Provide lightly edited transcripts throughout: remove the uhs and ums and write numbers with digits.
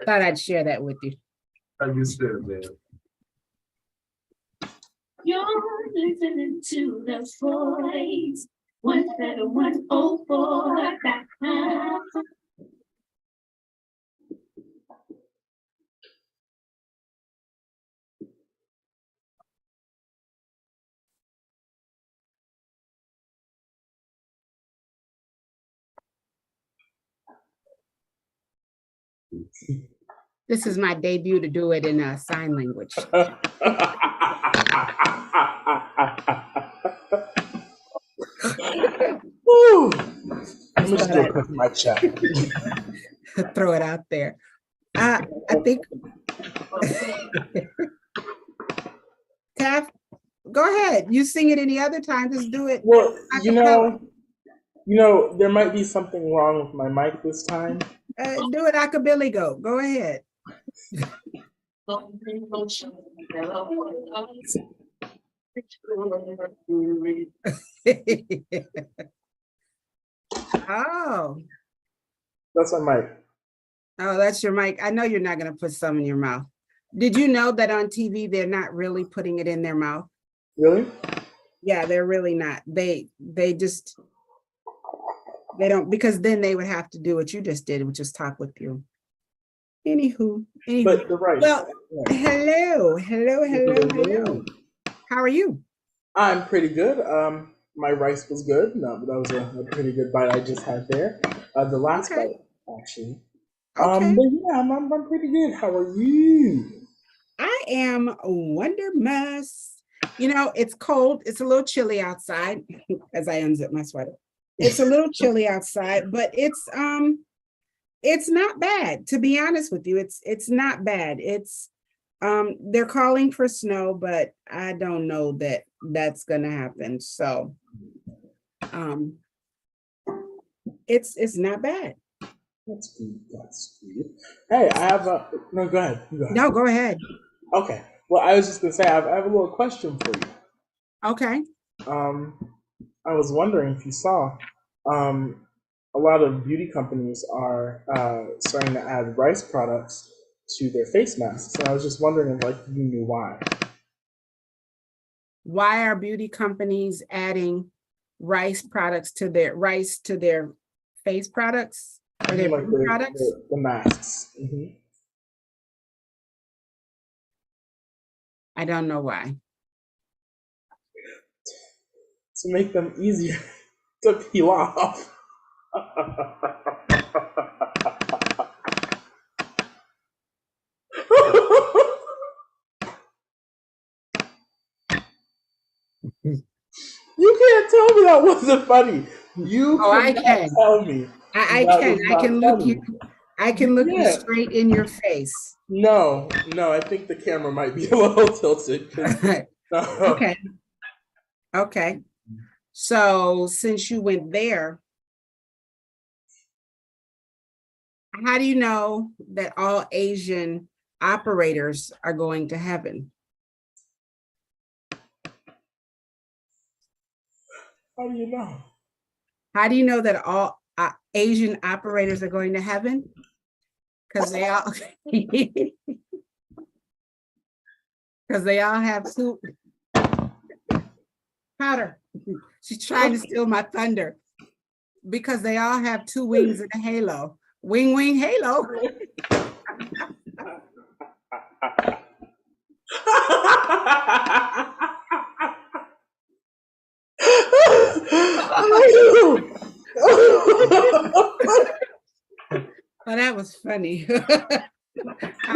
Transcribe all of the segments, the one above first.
Thought I'd share that with you. Understood, man. You're listening to the voice 17104.com. This is my debut to do it in sign language. Woo. Let me just do a quick mic check. Throw it out there. I think Taff, go ahead. You sing it any other time, just do it. Well, you know, there might be something wrong with my mic this time. Do it acapella go. Go ahead. Oh. That's my mic. Oh, that's your mic. I know you're not going to put some in your mouth. Did you know that on TV, they're not really putting it in their mouth? Really? Yeah, they're really not. They don't, because then they would have to do what you just did, which is talk with you. Anywho. But the rice. Well, yeah. hello. How are you? I'm pretty good. My rice was good. No, but that was a pretty good bite I just had there. The last bite, actually. Okay. But yeah, I'm pretty good. How are you? I am wondermus. You know, it's cold. It's a little chilly outside as I unzip my sweater. It's a little chilly outside, but it's not bad, to be honest with you. It's not bad. It's they're calling for snow, but I don't know that that's gonna happen. So it's not bad. That's good. That's good. Hey, I have a no. Go ahead. No, go ahead. Okay. Well, I was just gonna say I have a little question for you. Okay. I was wondering if you saw, a lot of beauty companies are starting to add rice products to their face masks, and I was just wondering if you knew why. Why are beauty companies adding rice to their face products or their products? The masks. Mm-hmm. I don't know why. To make them easier to peel off. You can't tell me that wasn't funny. I can tell me. I can. I can look funny. I can look you straight in your face. No, I think the camera might be a little tilted. Okay. So since you went there, how do you know that all Asian operators are going to heaven? How do you know? How do you know that all Asian operators are going to heaven? Because they all have two. Powder. She's trying to steal my thunder. Because they all have two wings and a halo. Wing, wing, halo. Well, that was funny. I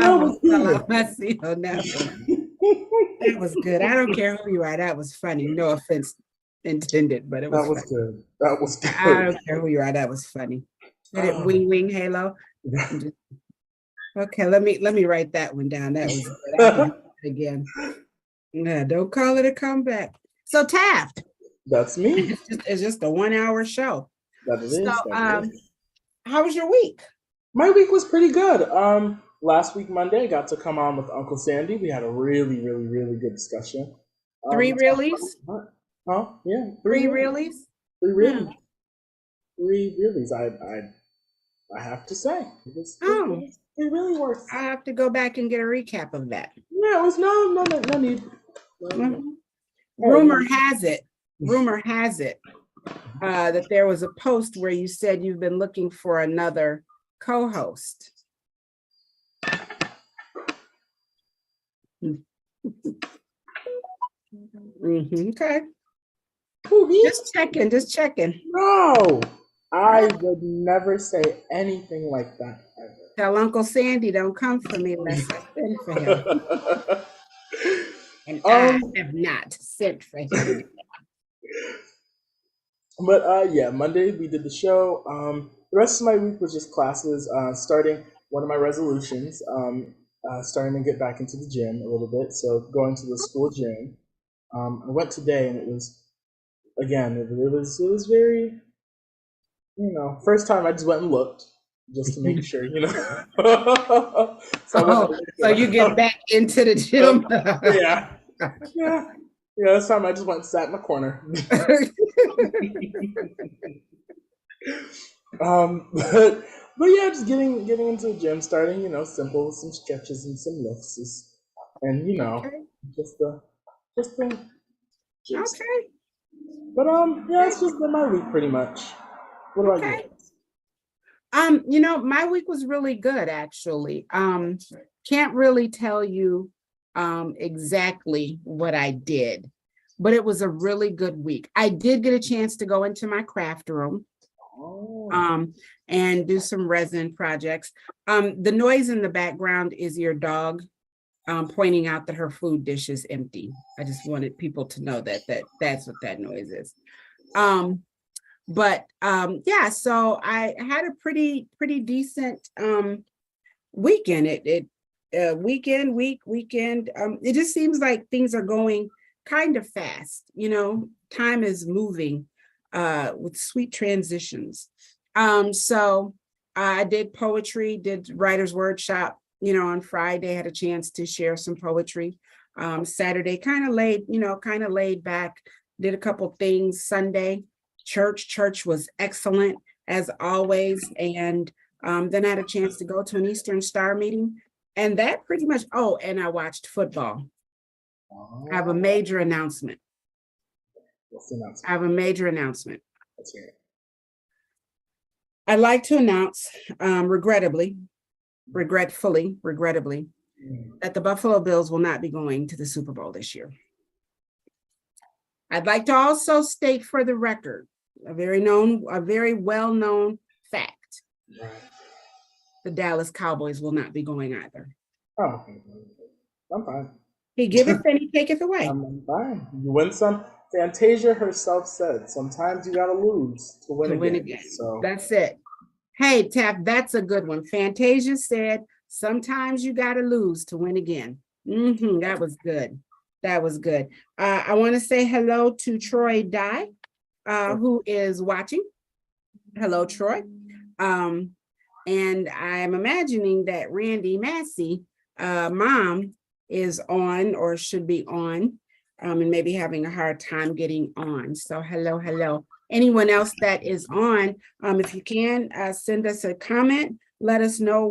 almost fell off my seat on that one. That was good. I don't care who you are. That was funny. No offense intended, but it was funny. Good. That was good. I don't care who you are. That was funny. Did it wing, wing, halo? Okay, let me write that one down. That was good. I can do it again. Yeah, don't call it a comeback. So Taft. That's me. It's just a 1 hour show. That is. So how was your week? My week was pretty good. Last week, Monday, I got to come on with Uncle Sandy. We had a really, really, really good discussion. 3 reallys? Huh? Yeah. 3 reallys? 3 reallys. 3 reallys. I have to say, Oh. it really works. I have to go back and get a recap of that. Yeah, it was no need. Mhm. All right, Rumor has it that there was a post where you said you've been looking for another co-host. Okay, who, me? just checking. No, I would never say anything like that ever. Tell Uncle Sandy don't come for me unless I send for him. And I have not sent for him. But yeah, Monday we did the show. The rest of my week was just classes. Starting one of my resolutions. Starting to get back into the gym a little bit. So going to the school gym. I went today, and it was again. It was very, first time I just went and looked just to make sure, So I went and looked So you get back into the gym. yeah. Yeah. This time I just went and sat in the corner. But yeah, just getting into the gym, starting, simple, some stretches and some lifts, and Okay. just the gym stuff. Okay. But yeah, it's just been my week pretty much. What about you? My week was really good actually. Can't really tell you exactly what I did, but it was a really good week. I did get a chance to go into my craft room and do some resin projects. The noise in the background is your dog pointing out that her food dish is empty. I just wanted people to know that's what that noise is. But yeah, so I had a pretty decent weekend. Weekend. It just seems like things are going kind of fast. Time is moving with sweet transitions. So I did poetry, did writer's workshop. On Friday, I had a chance to share some poetry. Saturday, kind of laid back. Did a couple things. Sunday, church was excellent as always, and then I had a chance to go to an Eastern Star meeting, and that pretty much. Oh, and I watched football. I have a major announcement. What's the announcement? I have a major announcement. Let's hear it. I'd like to announce, regretfully, that the Buffalo Bills will not be going to the Super Bowl this year. I'd like to also state for the record a very well-known fact. Right. The Dallas Cowboys will not be going either. Oh, I'm fine. He giveth and he taketh away. I'm fine. You win some. Fantasia herself said, sometimes you gotta lose to win again. So that's it. Hey, Tap, that's a good one. Fantasia said, sometimes you gotta lose to win again. That was good. That was good. I want to say hello to Troy Dye, who is watching. Hello, Troy. And I'm imagining that Randy Massey, mom, is on or should be on, and maybe having a hard time getting on. So hello. Anyone else that is on, if you can, send us a comment. Let us know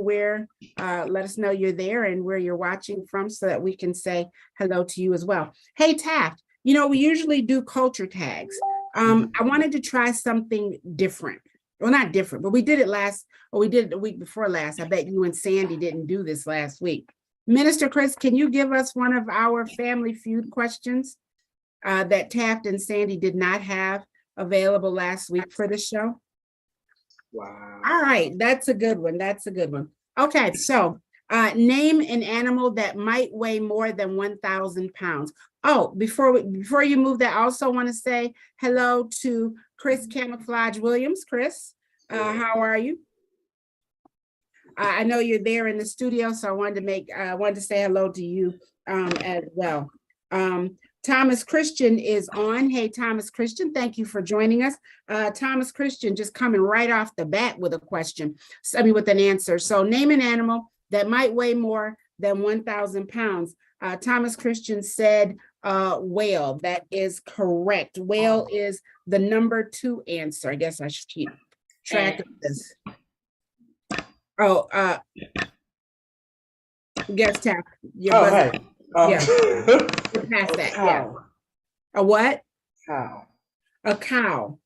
let us know you're there and where you're watching from so that we can say hello to you as well. Hey, Taft, we usually do culture tags. I wanted to try something different. Well, not different, but we did it we did it the week before last. I bet you and Sandy didn't do this last week. Minister Chris, can you give us one of our Family Feud questions that Taft and Sandy did not have available last week for the show? wow. All right, that's a good one. Okay, so name an animal that might weigh more than 1,000 pounds. Oh, before you move that, I also want to say hello to Chris Camouflage Williams. Chris, how are you? I know you're there in the studio, so I wanted to say hello to you as well. Thomas Christian is on. Hey, Thomas Christian, thank you for joining us. Thomas Christian just coming right off the bat with a question, with an answer. So name an animal that might weigh more than 1,000 pounds. Thomas Christian said whale. That is correct. Whale is the number 2 answer. I guess I should keep track of this. Oh, guess tap. Your Oh, buzzer. hey. Yeah. We're past that. Yeah. Cow. A what? Cow. A cow.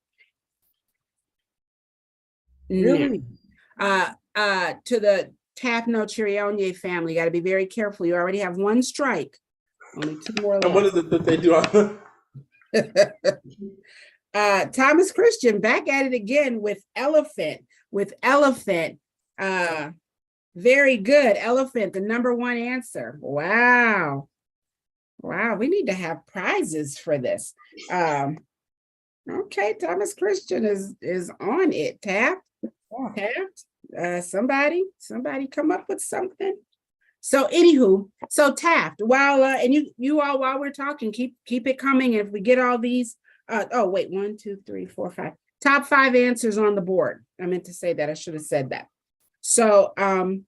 No. Really? To the Taphno family, got to be very careful. You already have one strike. Only two more And what left. is it that they do on Thomas Christian back at it again with elephant. Very good. Elephant, the number one answer. Wow. Wow, we need to have prizes for this. Okay, Thomas Christian is on it. Tapped. Somebody come up with something. So anywho, so Taft, while and you all while we're talking, keep it coming. If we get all these, oh wait, 1, 2, 3, 4, 5. Top 5 answers on the board. I meant to say that. I should have said that. So name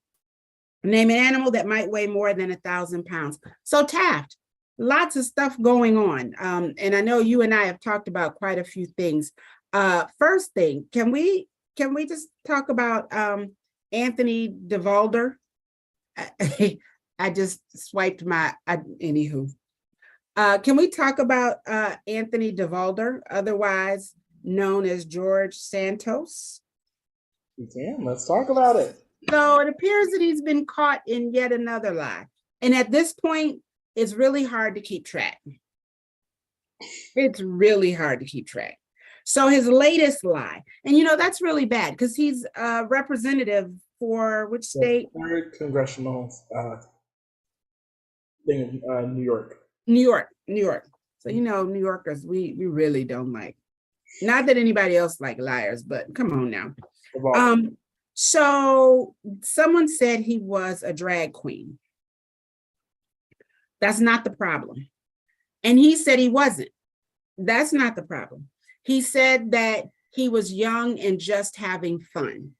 an animal that might weigh more than 1,000 pounds. So Taft, lots of stuff going on. And I know you and I have talked about quite a few things. First thing, can we just talk about Anthony DeVolder? I just swiped anywho. Can we talk about Anthony DeVolder, otherwise known as George Santos? We can. Let's talk about it. So it appears that he's been caught in yet another lie. And at this point, it's really hard to keep track. It's really hard to keep track. So his latest lie, and that's really bad because he's a representative for which state? Third congressional thing in New York. New York. So New Yorkers, we really don't like. Not that anybody else like liars, but come on now. So someone said he was a drag queen. That's not the problem. And he said he wasn't. That's not the problem. He said that he was young and just having fun.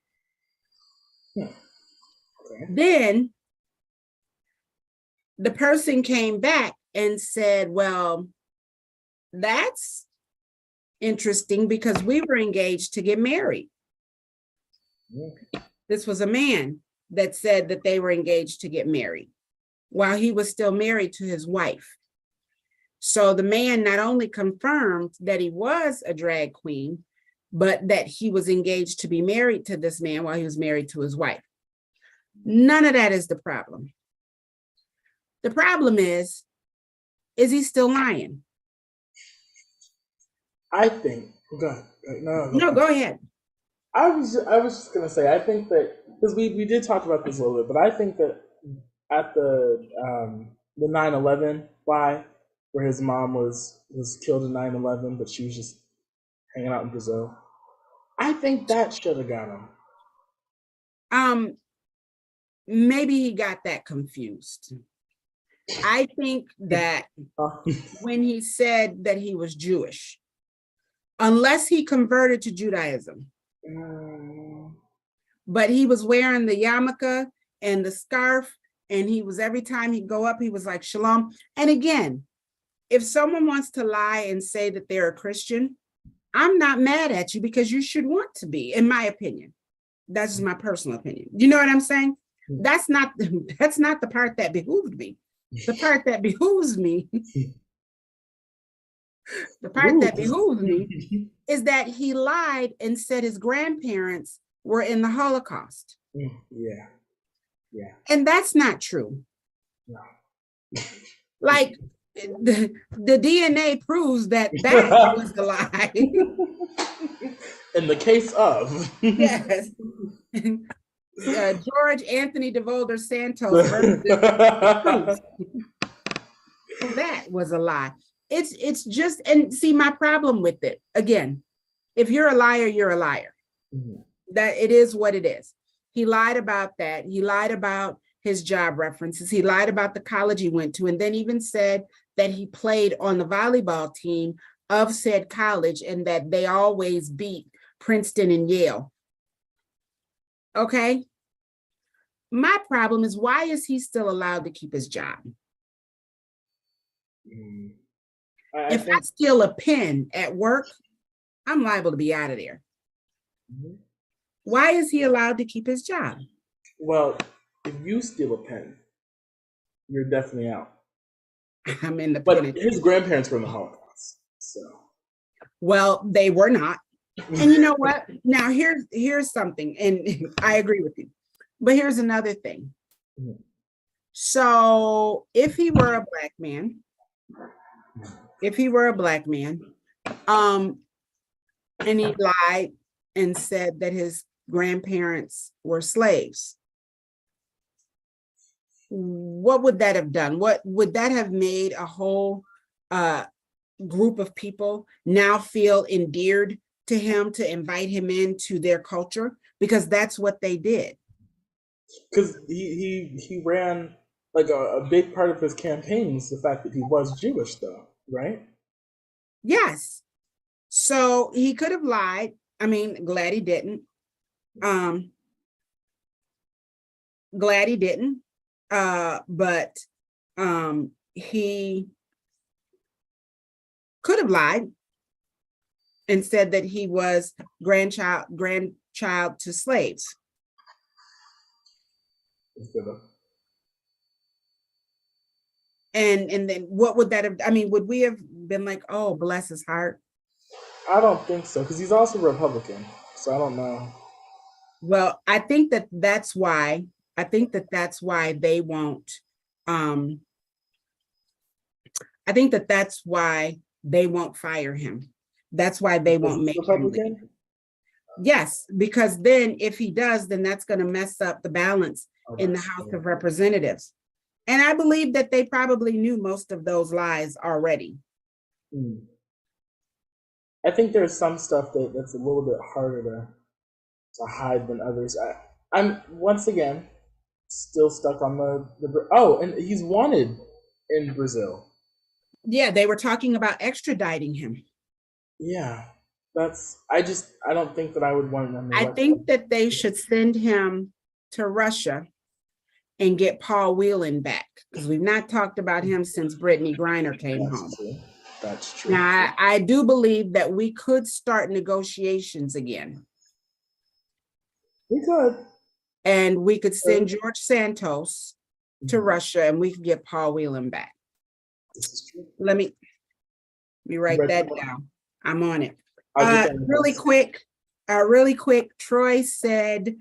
Okay. Then the person came back and said, well, that's interesting because we were engaged to get married. Yeah. This was a man that said that they were engaged to get married while he was still married to his wife. So the man not only confirmed that he was a drag queen, but that he was engaged to be married to this man while he was married to his wife. None of that is the problem. The problem is he still lying? I think, go ahead. No, go ahead. I was just gonna say, I think that, because we did talk about this a little bit, but I think that at the 9/11 lie, where his mom was killed in 9/11, but she was just hanging out in Brazil, I think that should have got him. Maybe he got that confused. I think that when he said that he was Jewish, unless he converted to Judaism, but he was wearing the yarmulke and the scarf, and he was, every time he'd go up, he was like, shalom. And again, if someone wants to lie and say that they're a Christian, I'm not mad at you because you should want to be, in my opinion. That's just my personal opinion. You know what I'm saying? That's not the part that behooved me. The part that behooves me, is that he lied and said his grandparents were in the Holocaust. Yeah. And that's not true. No. Like the DNA proves that was the lie. In the case of Yes. George Anthony DeVolder Santos that was a lie. It's just, and see, my problem with it, again, if you're a liar, you're a liar. Mm-hmm. That it is what it is. He lied about that. He lied about his job references. He lied about the college he went to, and then even said that he played on the volleyball team of said college and that they always beat Princeton and Yale. Okay. My problem is, why is he still allowed to keep his job? If I steal a pen at work, I'm liable to be out of there. Mm-hmm. Why is he allowed to keep his job? Well, if you steal a pen, you're definitely out. I'm in the But penitentiary. his grandparents were in the Holocaust, so. Well, they were not. And you know what? Now here's something, and I agree with you. But here's another thing. Mhm. So if he were a black man, and he lied and said that his grandparents were slaves, what would that have done? What would that have made a whole group of people now feel endeared to him, to invite him into their culture? Because that's what they did. Because he ran like a big part of his campaign was the fact that he was Jewish, though, right? Yes. So he could have lied. I mean, glad he didn't. Glad he didn't. But he could have lied and said that he was grandchild to slaves. Instead of, And then what would that have, I mean, would we have been like, oh, bless his heart? I don't think so, because he's also Republican, so I don't know. Well, I think that that's why they won't, um, I think that that's why they won't fire him. That's why they Because won't he's make him Republican? leave. Yes, because then if he does, then that's going to mess up the balance Oh, in the that's House true. of Representatives. And I believe that they probably knew most of those lies already. Hmm. I think there's some stuff that's a little bit harder to hide than others. I'm once again still stuck on the oh, and he's wanted in Brazil. Yeah, they were talking about extraditing him. Yeah, I don't think that I would want him. I think that they should send him to Russia and get Paul Whelan back, because we've not talked about him since Brittany Griner came home. That's true. That's true. Now, I do believe that we could start negotiations again, We could. and we could send George Santos to Russia, and we could get Paul Whelan back. This is true. Let me write that down. I'm on it. I'll get that Really next. quick. Troy said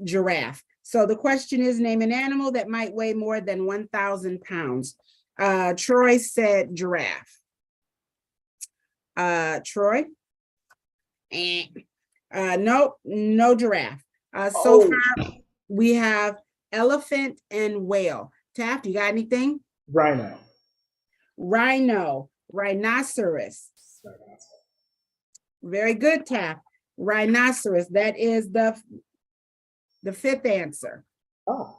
giraffe. So the question is, name an animal that might weigh more than 1,000 pounds. Troy said giraffe. Troy? Nope, no giraffe. So far, we have elephant and whale. Taft, you got anything? Rhino. Rhino, rhinoceros. Very good, Taft. Rhinoceros. That is the fifth answer. Oh.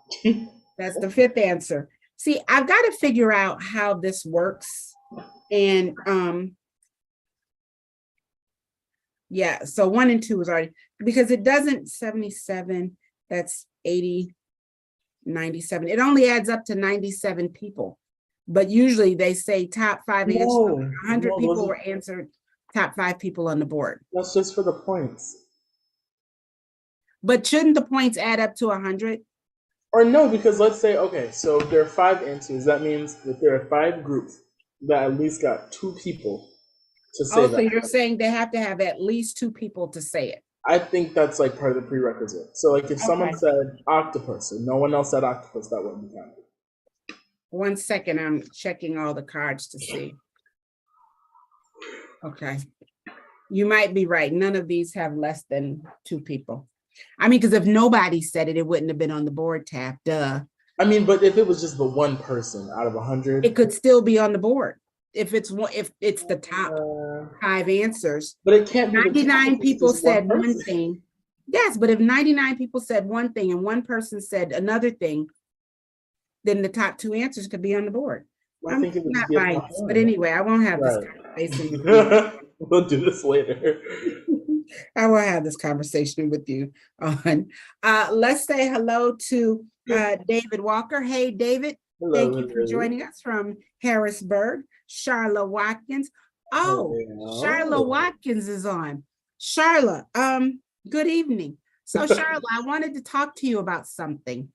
That's the fifth answer. See, I've got to figure out how this works. And yeah, so 1 and 2 is already, because it doesn't 77, that's 80, 97. It only adds up to 97 people. But usually they say top 5 answers. 100 people were answered, top 5 people on the board. That's just for the points. But shouldn't the points add up to 100? Or no, because let's say, okay, so if there are 5 answers, that means that there are 5 groups that at least got 2 people to say that. So you're saying they have to have at least 2 people to say it. I think that's like part of the prerequisite. So like if someone said octopus and no one else said octopus, that wouldn't be counted. 1 second, I'm checking all the cards to see. Okay. You might be right. None of these have less than 2 people. I mean, because if nobody said it, it wouldn't have been on the board, Tap. Duh. I mean, but if it was just the one person out of 100, it could still be on the board. If it's the top 5 answers. But it can't be 99 people said one thing. Yes, but if 99 people said one thing and one person said another thing, then the top 2 answers could be on the board. I'm not buying this, but anyway, I won't have this conversation with you. We'll do this later. I will have this conversation with you on. Let's say hello to David Walker. Hey, David. Hello, thank you for joining us from Harrisburg. Charla Watkins. Oh, Charla Watkins is on. Charla, good evening. So Charlotte, I wanted to talk to you about something.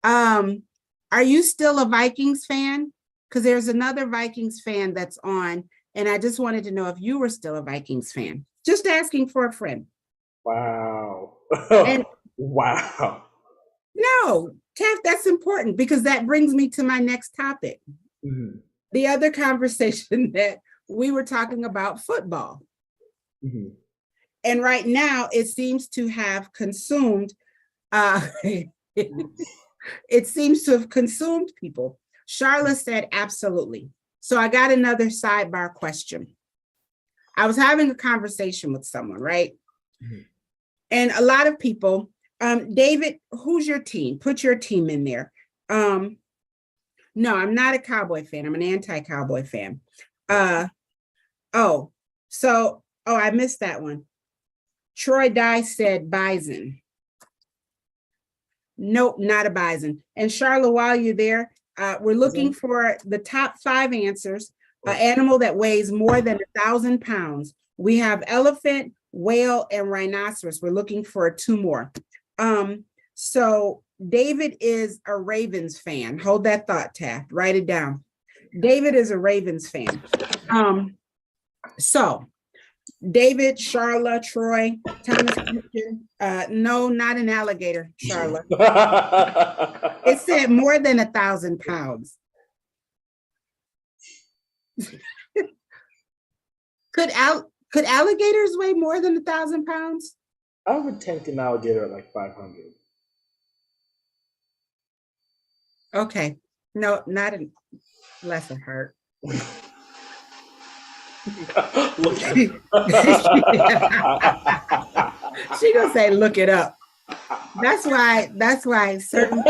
Are you still a Vikings fan? Because there's another Vikings fan that's on, and I just wanted to know if you were still a Vikings fan. Just asking for a friend. Wow. And Wow. no, Taft, that's important because that brings me to my next topic. Mhm, The other conversation that we were talking about football. mhm. And right now it seems to have consumed, it seems to have consumed people. Charlotte said absolutely. So I got another sidebar question. I was having a conversation with someone, right? Mhm. And a lot of people, David, who's your team? Put your team in there. No, I'm not a Cowboy fan. I'm an anti-Cowboy fan. Oh, I missed that one. Troy Dye said Bison. Nope, not a bison. And Charlotte, while you're there, we're looking for the top 5 answers. An animal that weighs more than 1,000 pounds. We have elephant, whale, and rhinoceros. We're looking for 2 more. So David is a Ravens fan. Hold that thought, Taft. Write it down. David is a Ravens fan. So David, Charlotte, Troy, Thomas Christian. No, not an alligator, Charlotte. It said more than 1,000 pounds. Could alligators weigh more than 1,000 pounds? I would tank an alligator at like 500. Okay. No, not less of heart. Look at She gonna say, look it up. That's why certain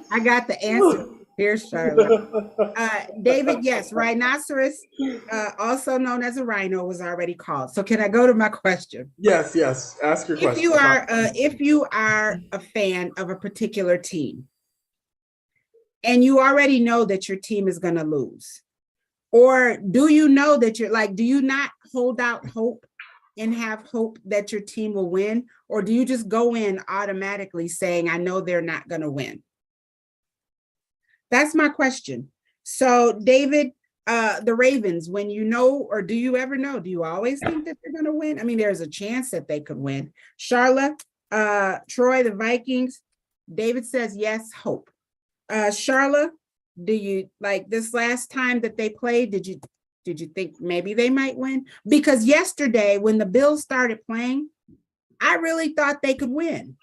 I got the answer. Here's Charlotte. David, yes, rhinoceros, also known as a rhino, was already called. So can I go to my question? Yes, yes. Ask your question. If you are a fan of a particular team, and you already know that your team is going to lose, or do you know that do you not hold out hope and have hope that your team will win, or do you just go in automatically saying, I know they're not going to win? That's my question. So David, the Ravens, when you know, or do you ever know, do you always think that they're going to win? I mean, there's a chance that they could win. Charlotte, Troy, the Vikings. David says yes, hope. Charlotte, do you like this last time that they played? Did you think maybe they might win? Because yesterday when the Bills started playing, I really thought they could win.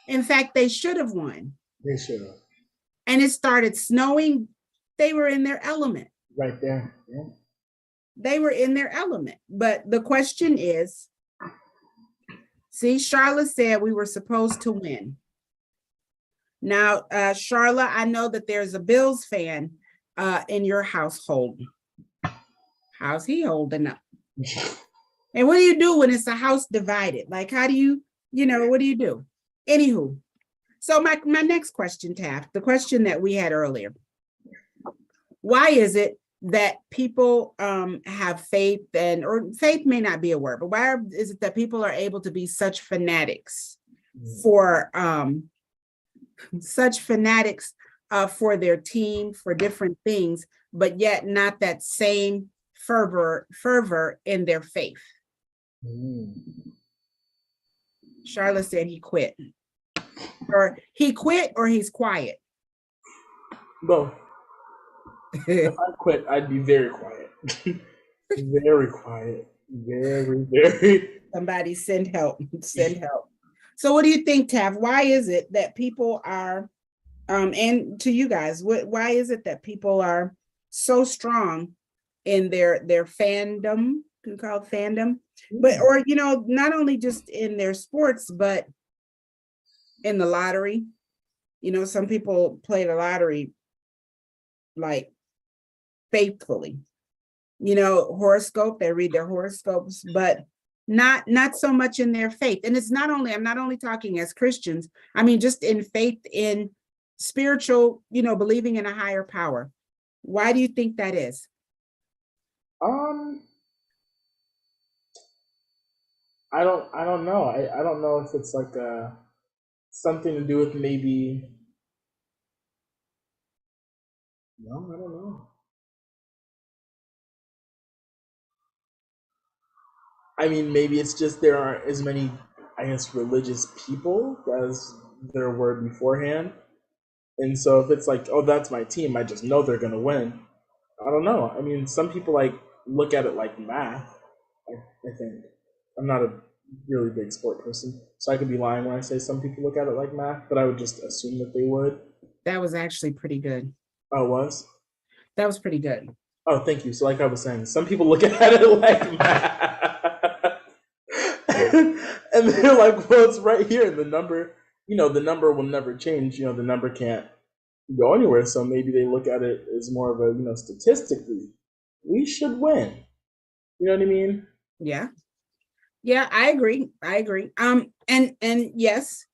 In fact, they should have won. They should have. And it started snowing. They were in their element. Right there. Yeah. They were in their element. But the question is, see, Charlotte said we were supposed to win. Now, Charlotte, I know that there's a Bills fan in your household. How's he holding up? And what do you do when it's a house divided? Like, how do you, what do you do? Anywho, so my next question, Taft, the question that we had earlier. Why is it that people have faith, or faith may not be a word, but why is it that people are able to be such fanatics for their team, for different things, but yet not that same fervor in their faith? Charlotte said he quit. Or he quit, or he's quiet. Both. If I quit, I'd be very quiet. Very quiet. Very, very. Somebody send help. Send help. So what do you think, Tav? Why is it that people are, and to you guys, why is it that people are so strong in their fandom, can you call it fandom, but, or, not only just in their sports, but in the lottery? Some people play the lottery like faithfully, horoscope, they read their horoscopes, but not so much in their faith. And it's I'm not only talking as Christians, I mean, just in faith, in spiritual, believing in a higher power. Why do you think that is? I don't know. I don't know if it's like something to do with maybe. No, I don't know. I mean, maybe it's just there aren't as many, I guess, religious people as there were beforehand. And so if it's like, oh, that's my team, I just know they're gonna win. I don't know. I mean, some people like look at it like math. I think I'm not a really big sport person, so I could be lying when I say some people look at it like math, but I would just assume that they would. That was actually pretty good. Oh, it was. That was pretty good. Oh, thank you. So, like I was saying, some people look at it like math, and they're like, "Well, it's right here. The number, the number will never change. The number can't go anywhere. So maybe they look at it as more of a, statistically, we should win. You know what I mean? Yeah. Yeah, I agree. I agree. And yes.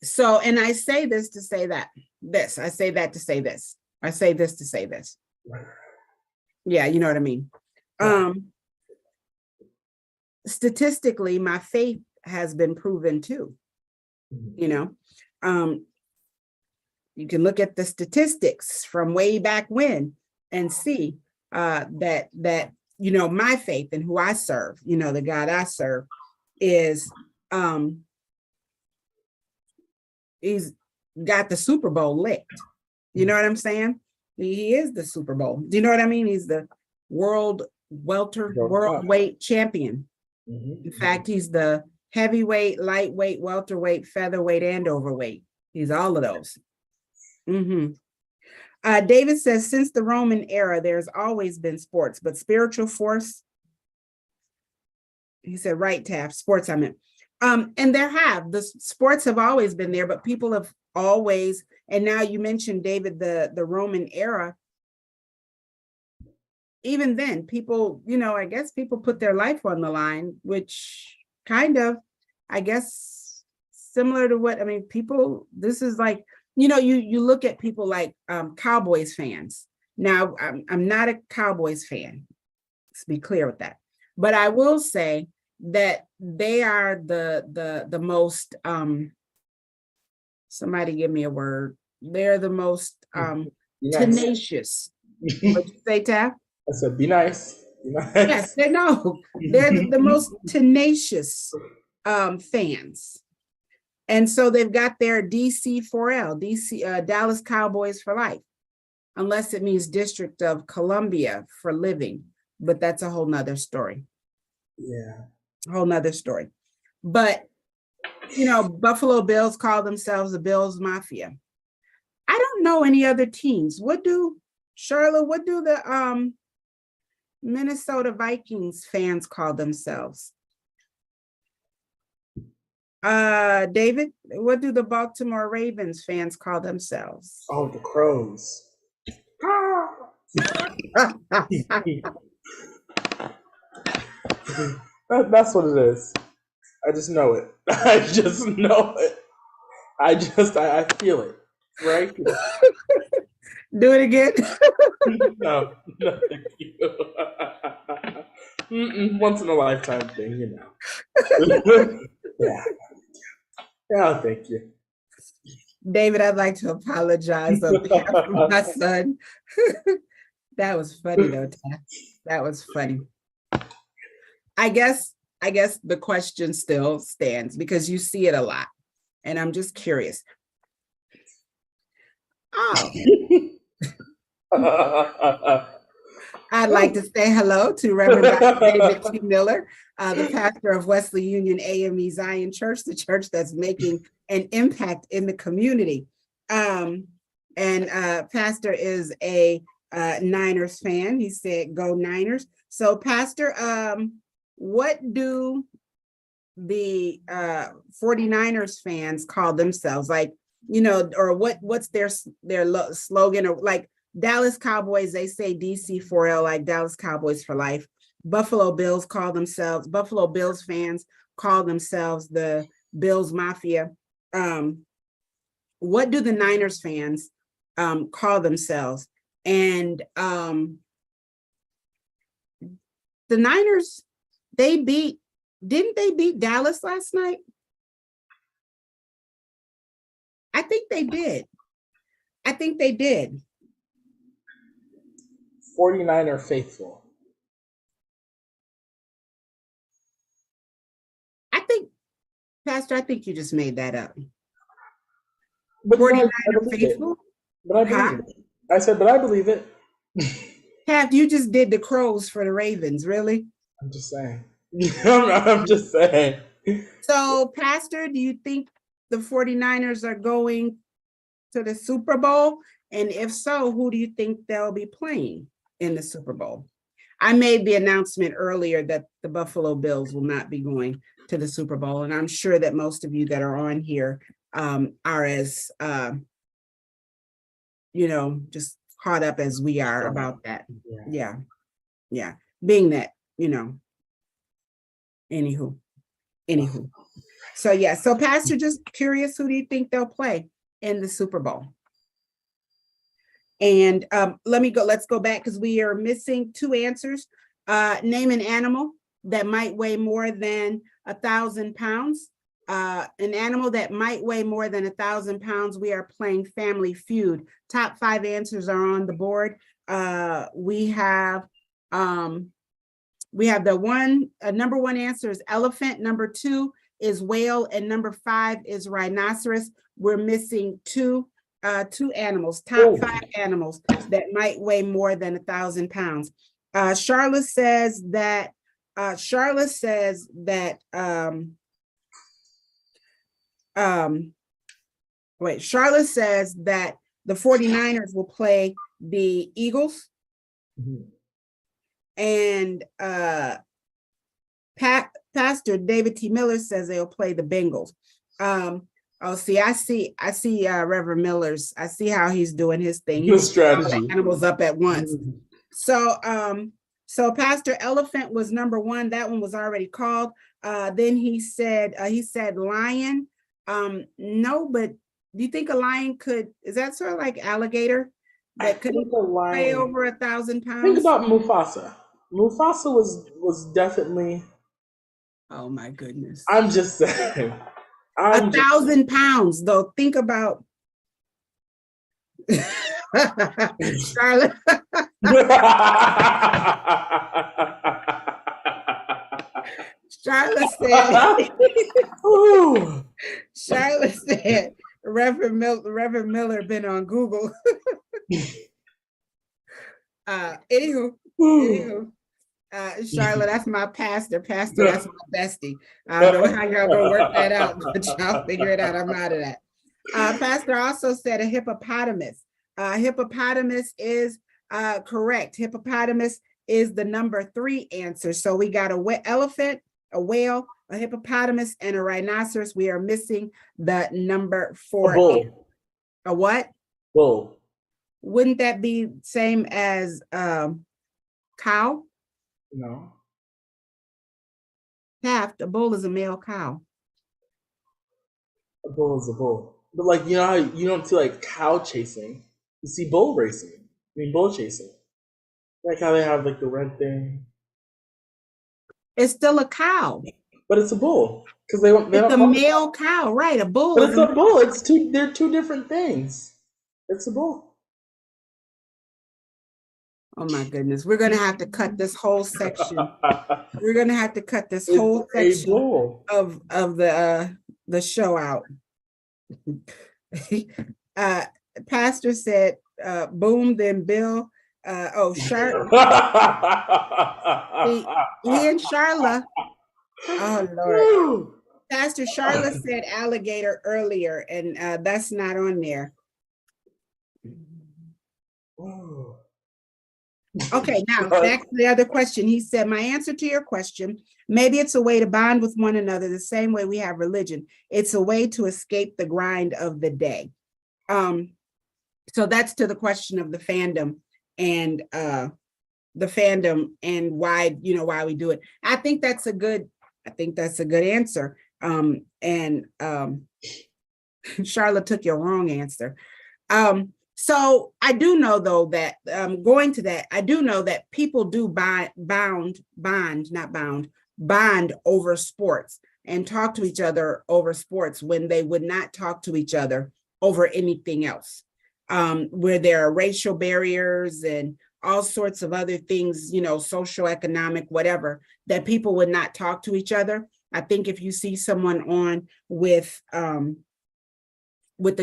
So, and I say this to say that this, I say that to say this, I say this to say this. Yeah, you know what I mean? Statistically, my faith has been proven too. You know, you can look at the statistics from way back when and see that my faith and who I serve, the God I serve is he's got the Super Bowl licked. You know what I'm saying? He is the Super Bowl. Do you know what I mean? He's the world weight champion. In fact, he's the heavyweight, lightweight, welterweight, featherweight, and overweight. He's all of those. David says, since the Roman era, there's always been sports, but spiritual force. He said, right, Taft, sports, I meant. And the sports have always been there, but people have always, and now you mentioned, David, the Roman era. Even then, people, I guess people put their life on the line, which kind of, I guess, similar to what, people, this is like, you look at people like Cowboys fans. Now, I'm not a Cowboys fan. Let's be clear with that. But I will say that they are the most, somebody give me a word. They're the most tenacious. What'd you say, Taff? I said, be nice. Be nice. Yes, they're the most tenacious fans. And so they've got their DC4L, Dallas Cowboys for life, unless it means District of Columbia for living, but that's a whole nother story. Yeah. A whole nother story. But, Buffalo Bills call themselves the Bills Mafia. I don't know any other teams. What do the Minnesota Vikings fans call themselves? David, what do the Baltimore Ravens fans call themselves? Oh, the Crows. That's what it is. I just know it. I just know it. I feel it. Right? Do it again. No, thank you. Once in a lifetime thing, Yeah. Yeah, thank you. David, I'd like to apologize on behalf of my son. That was funny though, Taff. That was funny. I guess the question still stands because you see it a lot. And I'm just curious. Oh. I'd like to say hello to Reverend Dr. David T. Miller, the pastor of Wesley Union AME Zion Church, the church that's making an impact in the community. And Pastor is a Niners fan. He said, go Niners. So Pastor, what do the 49ers fans call themselves? Like, or what's their slogan, or like Dallas Cowboys, they say DC4L, like Dallas Cowboys for life. Buffalo Bills fans call themselves the Bills Mafia. What do the Niners fans call themselves? And the Niners, they beat Didn't they beat Dallas last night? I think they did. I think they did. 49er faithful. I think, Pastor, I think you just made that up. But no, 49er I believe it. faithful? But I believe Huh? it. I said, but I believe it. Taft, you just did the Crows for the Ravens, really? I'm just saying. I'm just saying. So, Pastor, do you think the 49ers are going to the Super Bowl? And if so, who do you think they'll be playing in the Super Bowl? I made the announcement earlier that the Buffalo Bills will not be going to the Super Bowl. And I'm sure that most of you that are on here are as, just caught up as we are about that. Yeah. Being that, anywho. So yeah, so Pastor, just curious, who do you think they'll play in the Super Bowl? And let's go back because we are missing 2 answers. Name an animal that might weigh more than 1,000 pounds. An animal that might weigh more than 1,000 pounds. We are playing Family Feud. Top 5 answers are on the board. We have the number 1 answer is elephant, number 2 is whale, and number 5 is rhinoceros. We're missing two animals, top 5 animals that might weigh more than 1,000 pounds. Charlotte says that the 49ers will play the Eagles. Mm-hmm. And Pastor David T. Miller says they'll play the Bengals. I see Reverend Miller's, I see how he's doing his thing. He's strategy. Animals up at once. So Pastor Elephant was number 1. That one was already called. Then he said lion. No, but do you think a lion is that sort of like alligator that could weigh over 1,000 pounds? Think about Mufasa. Mufasa was definitely. Oh my goodness. I'm just saying. 1,000 pounds though. Think about Charlotte. Charlotte said Reverend Miller been on Google. Anywho, Charlotte, that's my pastor. Pastor, that's my bestie. I don't know how y'all gonna work that out, but y'all figure it out. I'm out of that. Pastor also said a hippopotamus. Hippopotamus is correct. Hippopotamus is the number 3 answer. So we got elephant, a whale, a hippopotamus, and a rhinoceros. We are missing the number 4. A bull. A what? Bull. Wouldn't that be same as cow? No. Taft, a bull is a male cow. A bull is a bull. But like, you know how you don't see like cow chasing. You see bull racing. Bull chasing. Like how they have like the red thing. It's still a cow. But it's a bull. Because it's a male cow, right? A bull. But it's a bull. They're 2 different things. It's a bull. Oh my goodness. We're gonna have to cut this whole section. We're gonna have to cut this whole section of the show out. Pastor said boom, then Bill. Charlotte. He and Charlotte. Oh Lord. Pastor Charlotte said alligator earlier, and that's not on there. Okay, now back to the other question. He said, my answer to your question, maybe it's a way to bond with one another the same way we have religion. It's a way to escape the grind of the day. So that's to the question of the fandom and why we do it. I think that's a good answer. Charlotte took your wrong answer. So I do know though that bond over sports and talk to each other over sports when they would not talk to each other over anything else. Where there are racial barriers and all sorts of other things, social, economic, whatever, that people would not talk to each other. I think if you see someone on with the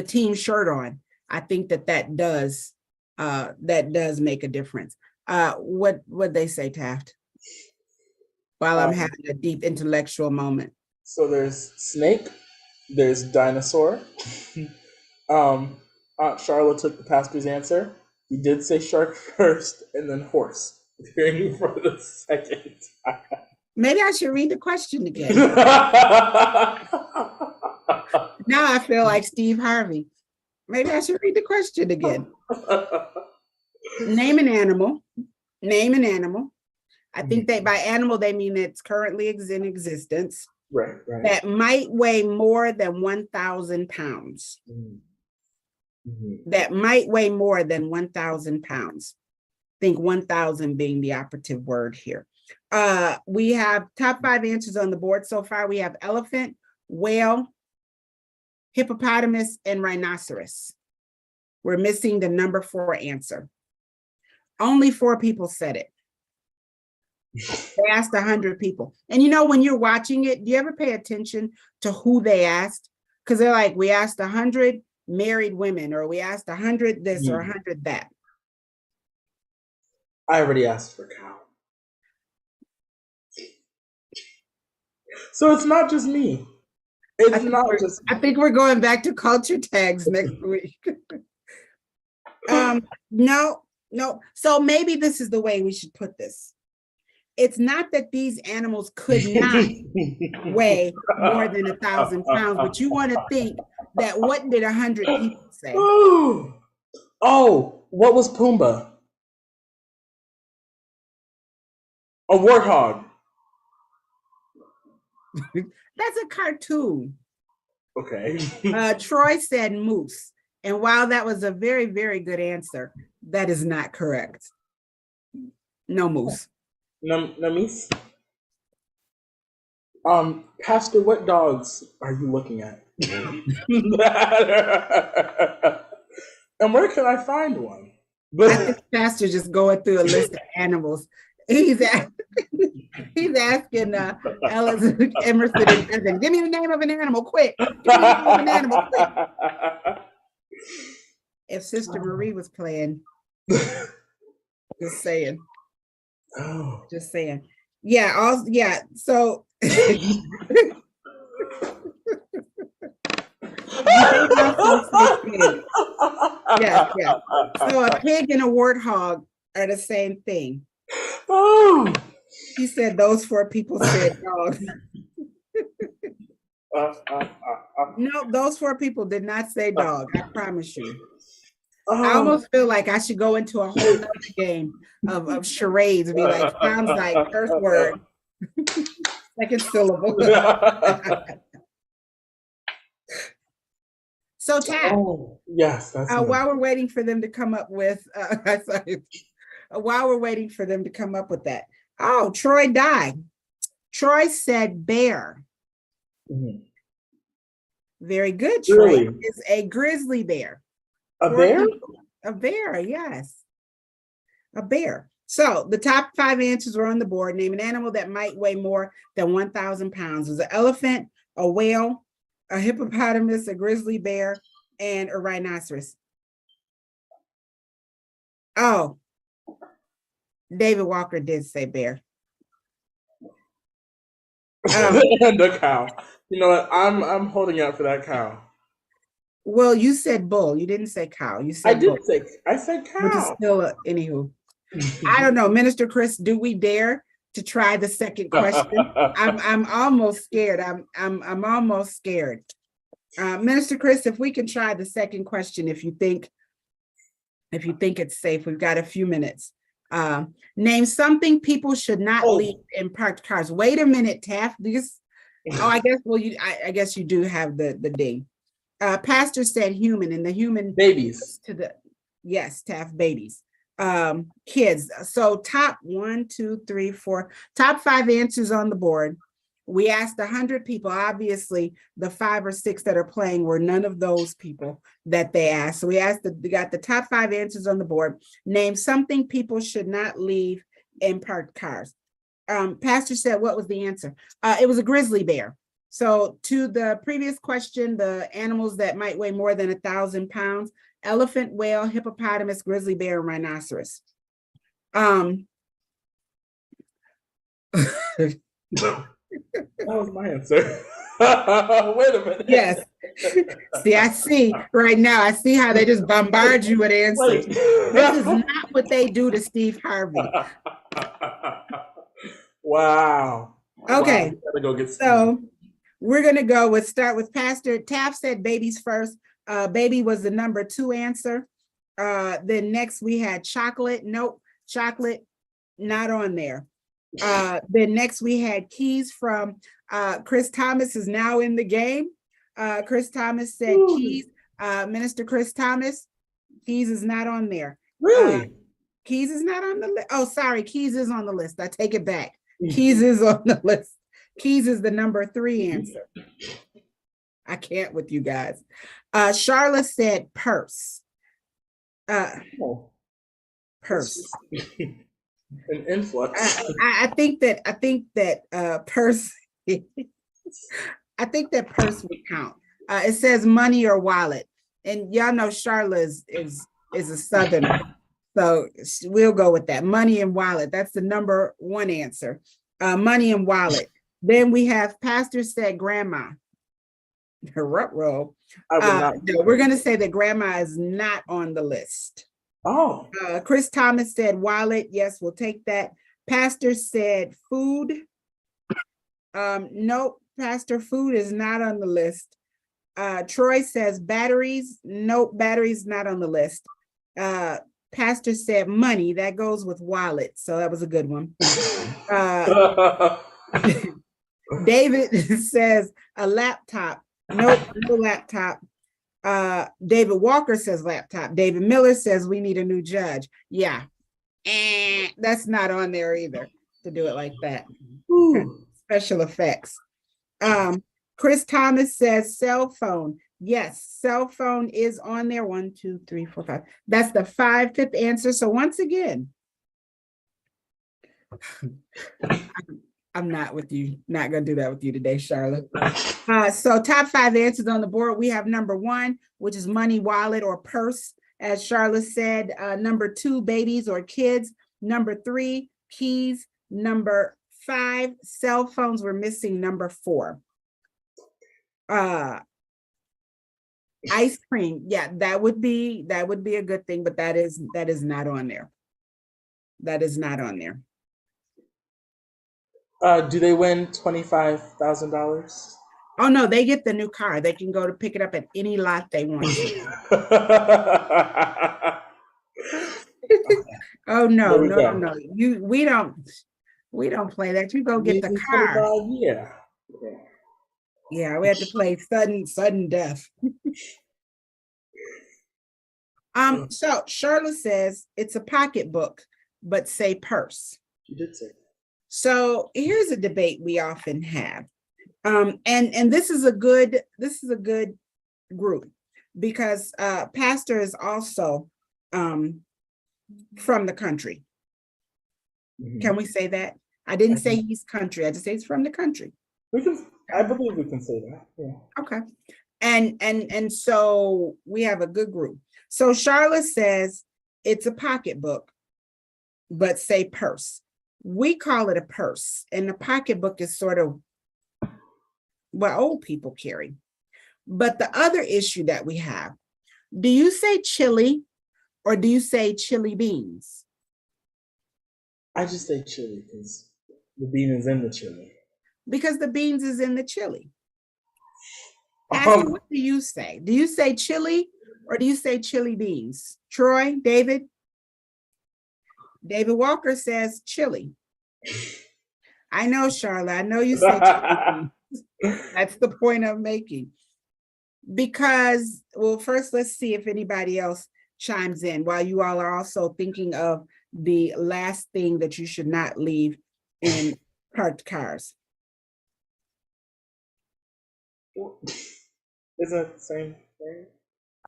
team shirt on, I think that does make a difference. What they say, Taft? While I'm having a deep intellectual moment. So there's snake, there's dinosaur. Aunt Charlotte took the pastor's answer. He did say shark first and then horse. Hearing you for the second time. Maybe I should read the question again. Now I feel like Steve Harvey. Maybe I should read the question again. Name an animal. Name an animal. I think that by animal, they mean it's currently in existence. Right. That might weigh more than 1,000 pounds. Mm-hmm. That might weigh more than 1,000 pounds. I think 1,000 being the operative word here. We have top 5 answers on the board so far. We have elephant, whale, hippopotamus, and rhinoceros. We're missing the number 4 answer. Only 4 people said it. They asked 100 people. And when you're watching it, do you ever pay attention to who they asked? Because they're like, we asked 100 married women, or we asked 100 this or 100 that. I already asked for cow. So it's not just me. I think we're going back to culture tags next week. No. So maybe this is the way we should put this. It's not that these animals could not weigh more than 1,000 pounds, but you want to think that what did 100 people say? Oh, what was Pumbaa? A warthog. That's a cartoon. Okay. Troy said moose. And while that was a very, very good answer, that is not correct. No moose. No meese? Pastor, what dogs are you looking at? And where can I find one? I think Pastor just going through a list of animals. He's asking Ellis, Emerson, and Evan, give me the name of an animal, quick. Give me the name of an animal, quick. If Sister Marie was playing, just saying. Oh. Just saying. Yeah, so yeah. So a pig and a warthog are the same thing. Oh. He said those 4 people said dog. No, those 4 people did not say dog. I promise you. I almost feel like I should go into a whole other game of charades and be like, sounds like first word, second syllable. So Tab. Yes, that's while we're waiting for them to come up with that. Oh, Troy died. Troy said bear. Mm-hmm. Very good, Troy. Really? It's a grizzly bear. A bear? A bear, yes. A bear. So the top 5 answers were on the board. Name an animal that might weigh more than 1,000 pounds. It was an elephant, a whale, a hippopotamus, a grizzly bear, and a rhinoceros. Oh, David Walker did say bear. The cow. You know what? I'm holding out for that cow. Well, you said bull. You didn't say cow. You said bull. I said cow. Which is still, anywho. I don't know, Minister Chris. Do we dare to try the second question? I'm almost scared. I'm almost scared. Minister Chris, if we can try the second question, if you think it's safe, we've got a few minutes. Name something people should not leave in parked cars. Wait a minute, Taft. I guess you do have the ding. Pastor said human, and the human babies. Yes, Taft, babies. kids. So top 1, 2, 3, 4, top 5 answers on the board. We asked 100 people. Obviously, the 5 or 6 that are playing were none of those people that they asked. So we got the top 5 answers on the board. Name something people should not leave in parked cars. Pastor said, what was the answer? It was a grizzly bear. So to the previous question, the animals that might weigh more than 1,000 pounds: elephant, whale, hippopotamus, grizzly bear, and rhinoceros. That was my answer. Wait a minute. Yes. See, I see right now, I see how they just bombard you with answers. Wait. This is not what they do to Steve Harvey. Wow. Okay. Wow, we gotta go get So we're going to start with Pastor Taft said babies first. Baby was the number 2 answer. Then next we had chocolate. Nope, chocolate not on there. Then next we had keys from Chris Thomas is now in the game. Chris Thomas said keys. Minister Chris Thomas, keys is not on there. Really? Keys is not on the list. Oh, sorry, keys is on the list. I take it back. Keys is on the list. Keys is the number 3 answer. I can't with you guys. Charlotte said purse. Purse. An influx. I think that purse. I think that purse would count. It says money or wallet, and y'all know Charlotte is a Southerner, so we'll go with that. Money and wallet. That's the number 1 answer. Money and wallet. Then we have Pastor said grandma. Ruh-roh. No, we're going to say that grandma is not on the list. Oh. Chris Thomas said wallet. Yes, we'll take that. Pastor said food. Nope, Pastor, food is not on the list. Troy says batteries. Nope, batteries not on the list. Pastor said money. That goes with wallet. So that was a good one. David says a laptop. Nope, no laptop. David Walker says laptop. David Miller says we need a new judge. Yeah. That's not on there either to do it like that. Special effects. Chris Thomas says cell phone. Yes, cell phone is on there. 1, 2, 3, 4, 5. That's the 5th answer. So once again, I'm not with you. Not gonna do that with you today, Charlotte. So top 5 answers on the board. We have number 1, which is money, wallet, or purse, as Charlotte said. Number 2, babies or kids. Number 3, keys. Number 5, cell phones. We're missing number 4. Ice cream. Yeah, that would be a good thing, but that is not on there. That is not on there. Do they win $25,000? Oh no, they get the new car. They can go to pick it up at any lot they want to. Oh no. We don't play that. You go get the car. Yeah. Yeah, we had to play sudden death. So Charlotte says it's a pocketbook, but say purse. She did say that. So here's a debate we often have. And this is a good group because Pastor is also from the country. Mm-hmm. Can we say that? I didn't say he's country. I just say he's from the country. I believe we can say that. Yeah. Okay. And so we have a good group. So Charlotte says it's a pocketbook, but say purse. We call it a purse, and the pocketbook is sort of what old people carry. But the other issue that we have, do you say chili or do you say chili beans? I just say chili because the bean is in the chili. Because the beans is in the chili. Pastor, what do you say? Do you say chili or do you say chili beans? Troy, David? David Walker says chili. I know, Charlotte. I know you say chili beans. That's the point I'm making. Because, well, first let's see if anybody else chimes in while you all are also thinking of the last thing that you should not leave in parked cars. Isn't it the same thing?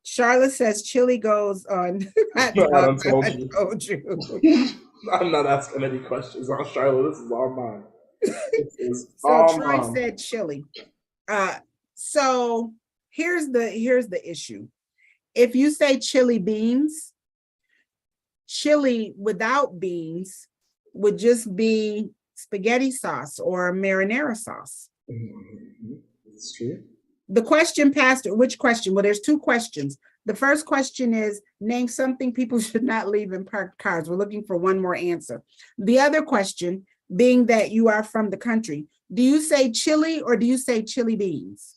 Charlotte says chili goes on hot No, I dog. done told I you. told you. I'm not asking any questions on Charlotte. This is all mine. This is So all Troy mine. said chili. So here's the issue. If you say chili beans, chili without beans would just be spaghetti sauce or marinara sauce. It's true. The question, Pastor, which question? Well, there's two questions. The first question is, name something people should not leave in parked cars. We're looking for one more answer. The other question, being that you are from the country, do you say chili or do you say chili beans?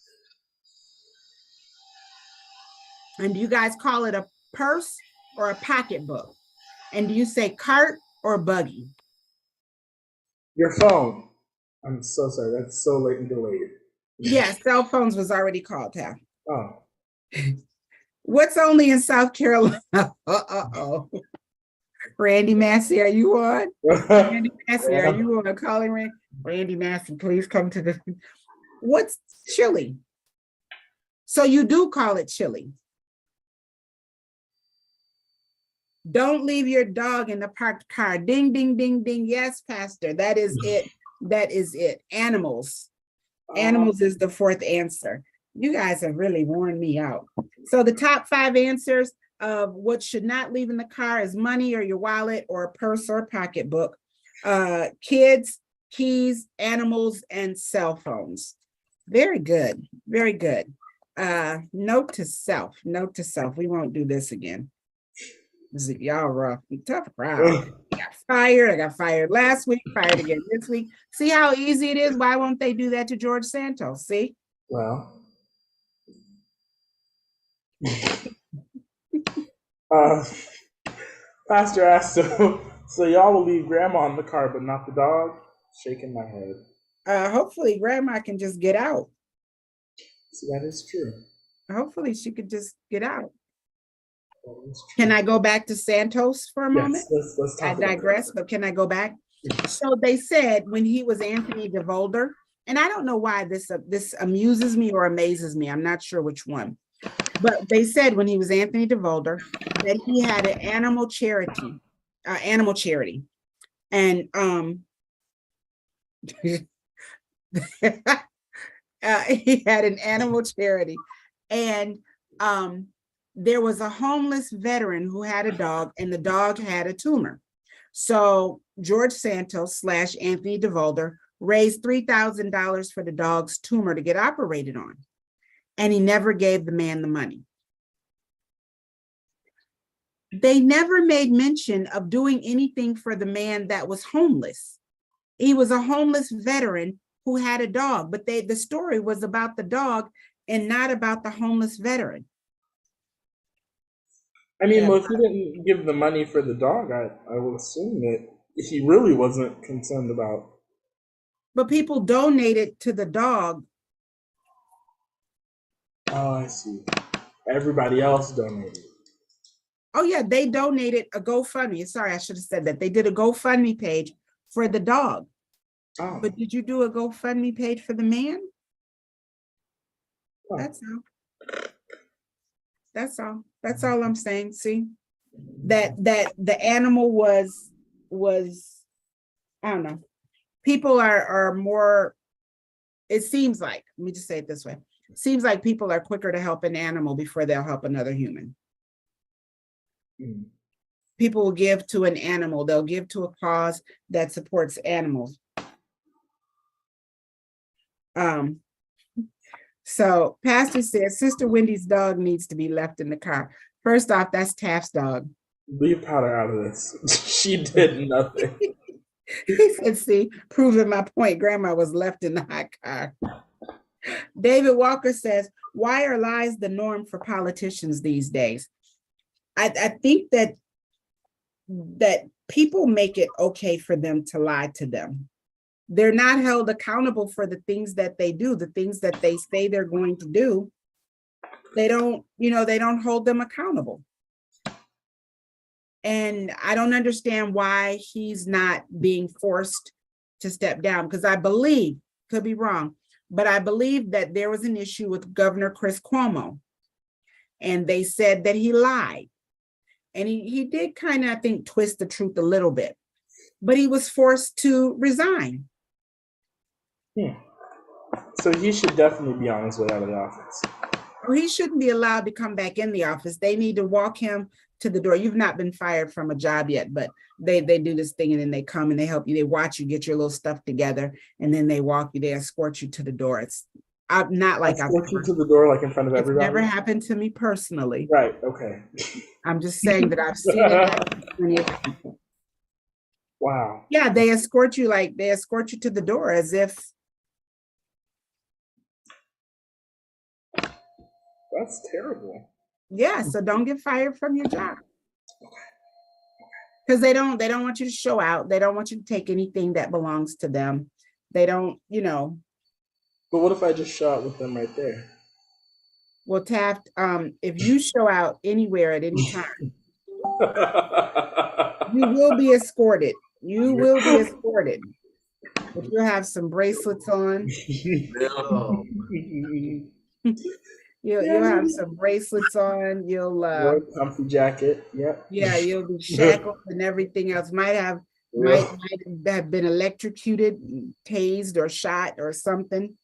And do you guys call it a purse or a pocketbook? And do you say cart or buggy? Your phone. I'm so sorry. That's so late and delayed. Yeah, cell phones was already called, Tal. Oh. What's only in South Carolina? Uh-oh. Randy Massey, are you on? Randy Massey, are you on? Calling Randy Massey, please come to the. What's chili? So you do call it chili. Don't leave your dog in the parked car. Ding, ding, ding, ding. Yes, Pastor, that is it. That is it. Animals. Animals is the fourth answer. You guys have really worn me out. So the top 5 answers of what should not leave in the car is money or your wallet or a purse or a pocketbook, kids, keys, animals, and cell phones. Very good. Very good. Note to self. Note to self. We won't do this again. Y'all rough. Tough crowd. I got fired. I got fired last week, fired again this week. See how easy it is? Why won't they do that to George Santos? See? Well. Pastor asked, so y'all will leave grandma in the car, but not the dog? Shaking my head. Hopefully grandma can just get out. See, that is true. Hopefully she could just get out. That is true. Can I go back to Santos for a moment? Yes, let's talk I digress, but can I go back? So they said when he was Anthony DeVolder, and I don't know why this amuses me or amazes me. I'm not sure which one. But they said when he was Anthony DeVolder that he had an animal charity. And he had an animal charity. And there was a homeless veteran who had a dog, and the dog had a tumor. So George Santos / Anthony DeVolder raised $3,000 for the dog's tumor to get operated on. And he never gave the man the money. They never made mention of doing anything for the man that was homeless. He was a homeless veteran who had a dog, but the story was about the dog and not about the homeless veteran. I mean, well, if he didn't give the money for the dog, I would assume that he really wasn't concerned about. But people donated to the dog. Oh, I see. Everybody else donated. Oh yeah, they donated a GoFundMe. Sorry, I should have said that. They did a GoFundMe page for the dog. Oh. But did you do a GoFundMe page for the man? Oh. That's all. That's all. That's all I'm saying. See, that the animal was I don't know. People are more. It seems like, let me just say it this way. It seems like people are quicker to help an animal before they'll help another human. Mm. People will give to an animal. They'll give to a cause that supports animals. So Pastor says, Sister Wendy's dog needs to be left in the car. First off, that's Taft's dog. Leave Powder out of this. She did nothing. He said, see, proving my point, grandma was left in the hot car. David Walker says, why are lies the norm for politicians these days? I think that people make it okay for them to lie to them. They're not held accountable for the things that they do, the things that they say they're going to do. They don't hold them accountable. And I don't understand why he's not being forced to step down, because I believe, could be wrong, but I believe that there was an issue with Governor Chris Cuomo. And they said that he lied. And he did kind of, I think, twist the truth a little bit, but he was forced to resign. So he should definitely be on his way out of the office. Or he shouldn't be allowed to come back in the office. They need to walk him to the door. You've not been fired from a job yet, but they do this thing, and then they come and they help you. They watch you get your little stuff together, and then they walk you, they escort you to the door. It's not like I've Escort you to the door, like in front of it's everybody. never happened to me personally. Right. Okay. I'm just saying that I've seen it happen to plenty of people. Wow. Yeah, they escort you to the door as if. That's terrible. Yeah, so don't get fired from your job. Because they don't want you to show out. They don't want you to take anything that belongs to them. They don't, But what if I just show out with them right there? Well, Taft, if you show out anywhere at any time, you will be escorted. You will be escorted. But you'll have some bracelets on. No. You'll have some bracelets on. You'll comfy jacket. Yep. Yeah, you'll be shackled and everything else. Might have been electrocuted, tased, or shot or something.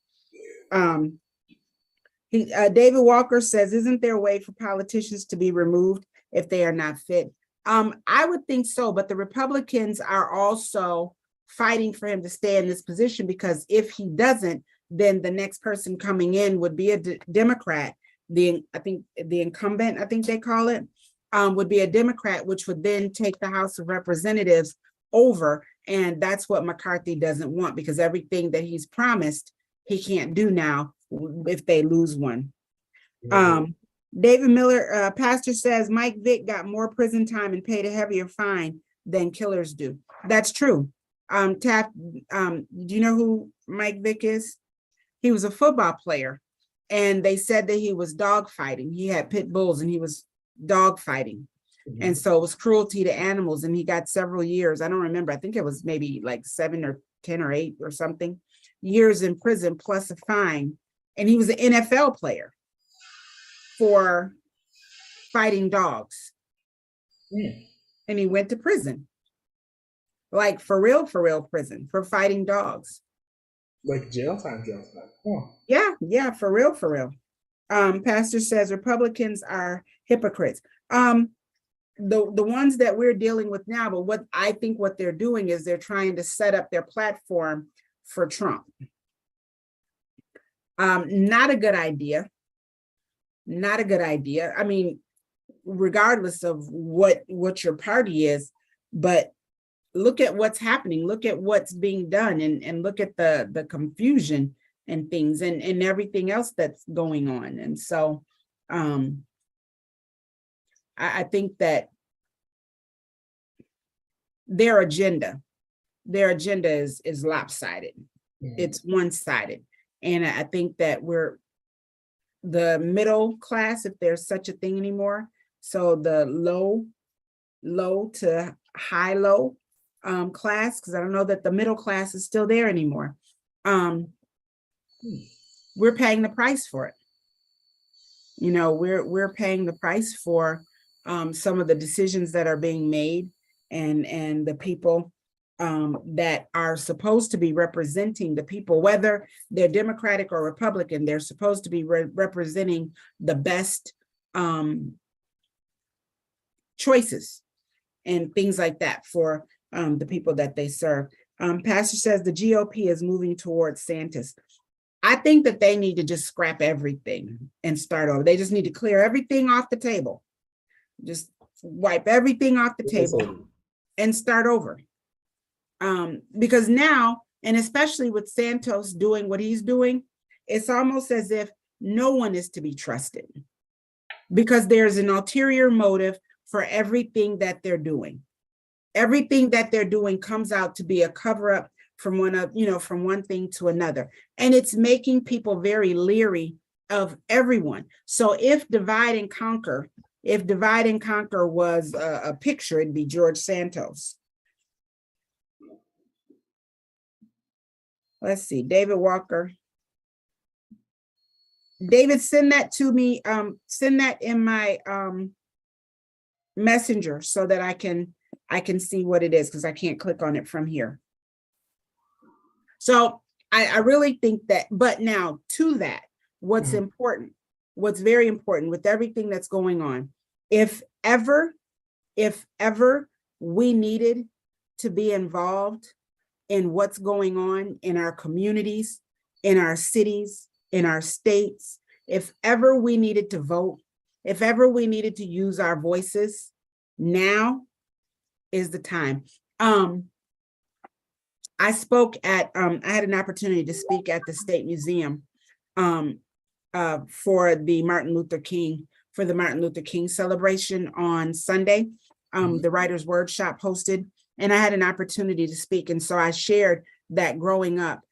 David Walker says, "Isn't there a way for politicians to be removed if they are not fit?" I would think so, but the Republicans are also fighting for him to stay in this position, because if he doesn't, then the next person coming in would be a Democrat. I think the incumbent, I think they call it, would be a Democrat, which would then take the House of Representatives over. And that's what McCarthy doesn't want, because everything that he's promised, he can't do now if they lose one. David Miller, pastor says, Mike Vick got more prison time and paid a heavier fine than killers do. That's true. Taft, do you know who Mike Vick is? He was a football player, and they said that he was dog fighting. He had pit bulls and he was dog fighting. And so it was cruelty to animals, and he got several years. I don't remember. I think it was maybe like 7 or 10 or 8 or something years in prison plus a fine. And he was an NFL player for fighting dogs. And he went to prison, like for real prison for fighting dogs. Like jail time. Huh. Yeah, for real. Pastor says Republicans are hypocrites. The ones that we're dealing with now, but what I think what they're doing is they're trying to set up their platform for Trump. Not a good idea. I mean, regardless of what your party is, but look at what's happening. Look at what's being done, and look at the confusion and things and everything else that's going on. And so I think that their agenda is lopsided. It's one-sided. And I think that we're the middle class, if there's such a thing anymore. So the low to high low class, because I don't know that the middle class is still there anymore. We're paying the price for it. We're paying the price for some of the decisions that are being made, and the people that are supposed to be representing the people, whether they're Democratic or Republican, they're supposed to be representing the best choices and things like that for the people that they serve. Pastor says the GOP is moving towards Santis. I think that they need to just scrap everything and start over. They just need to clear everything off the table. Just wipe everything off the table and start over. Because now, and especially with Santos doing what he's doing, it's almost as if no one is to be trusted, because there's an ulterior motive for everything that they're doing. Everything that they're doing comes out to be a cover-up from one thing to another. And it's making people very leery of everyone. So if divide and conquer If divide and conquer was a picture, it'd be George Santos. Let's see, David Walker. David, send that to me. Send that in my messenger so that I can see what it is, because I can't click on it from here. So I really think that, but now to that, what's important, what's very important with everything that's going on, if ever we needed to be involved in what's going on in our communities, in our cities, in our states, if ever we needed to vote, if ever we needed to use our voices, now is the time. I spoke at, I had an opportunity to speak at the State Museum for the Martin Luther King celebration on Sunday. The Writers' Workshop hosted, and I had an opportunity to speak. And so I shared that growing up,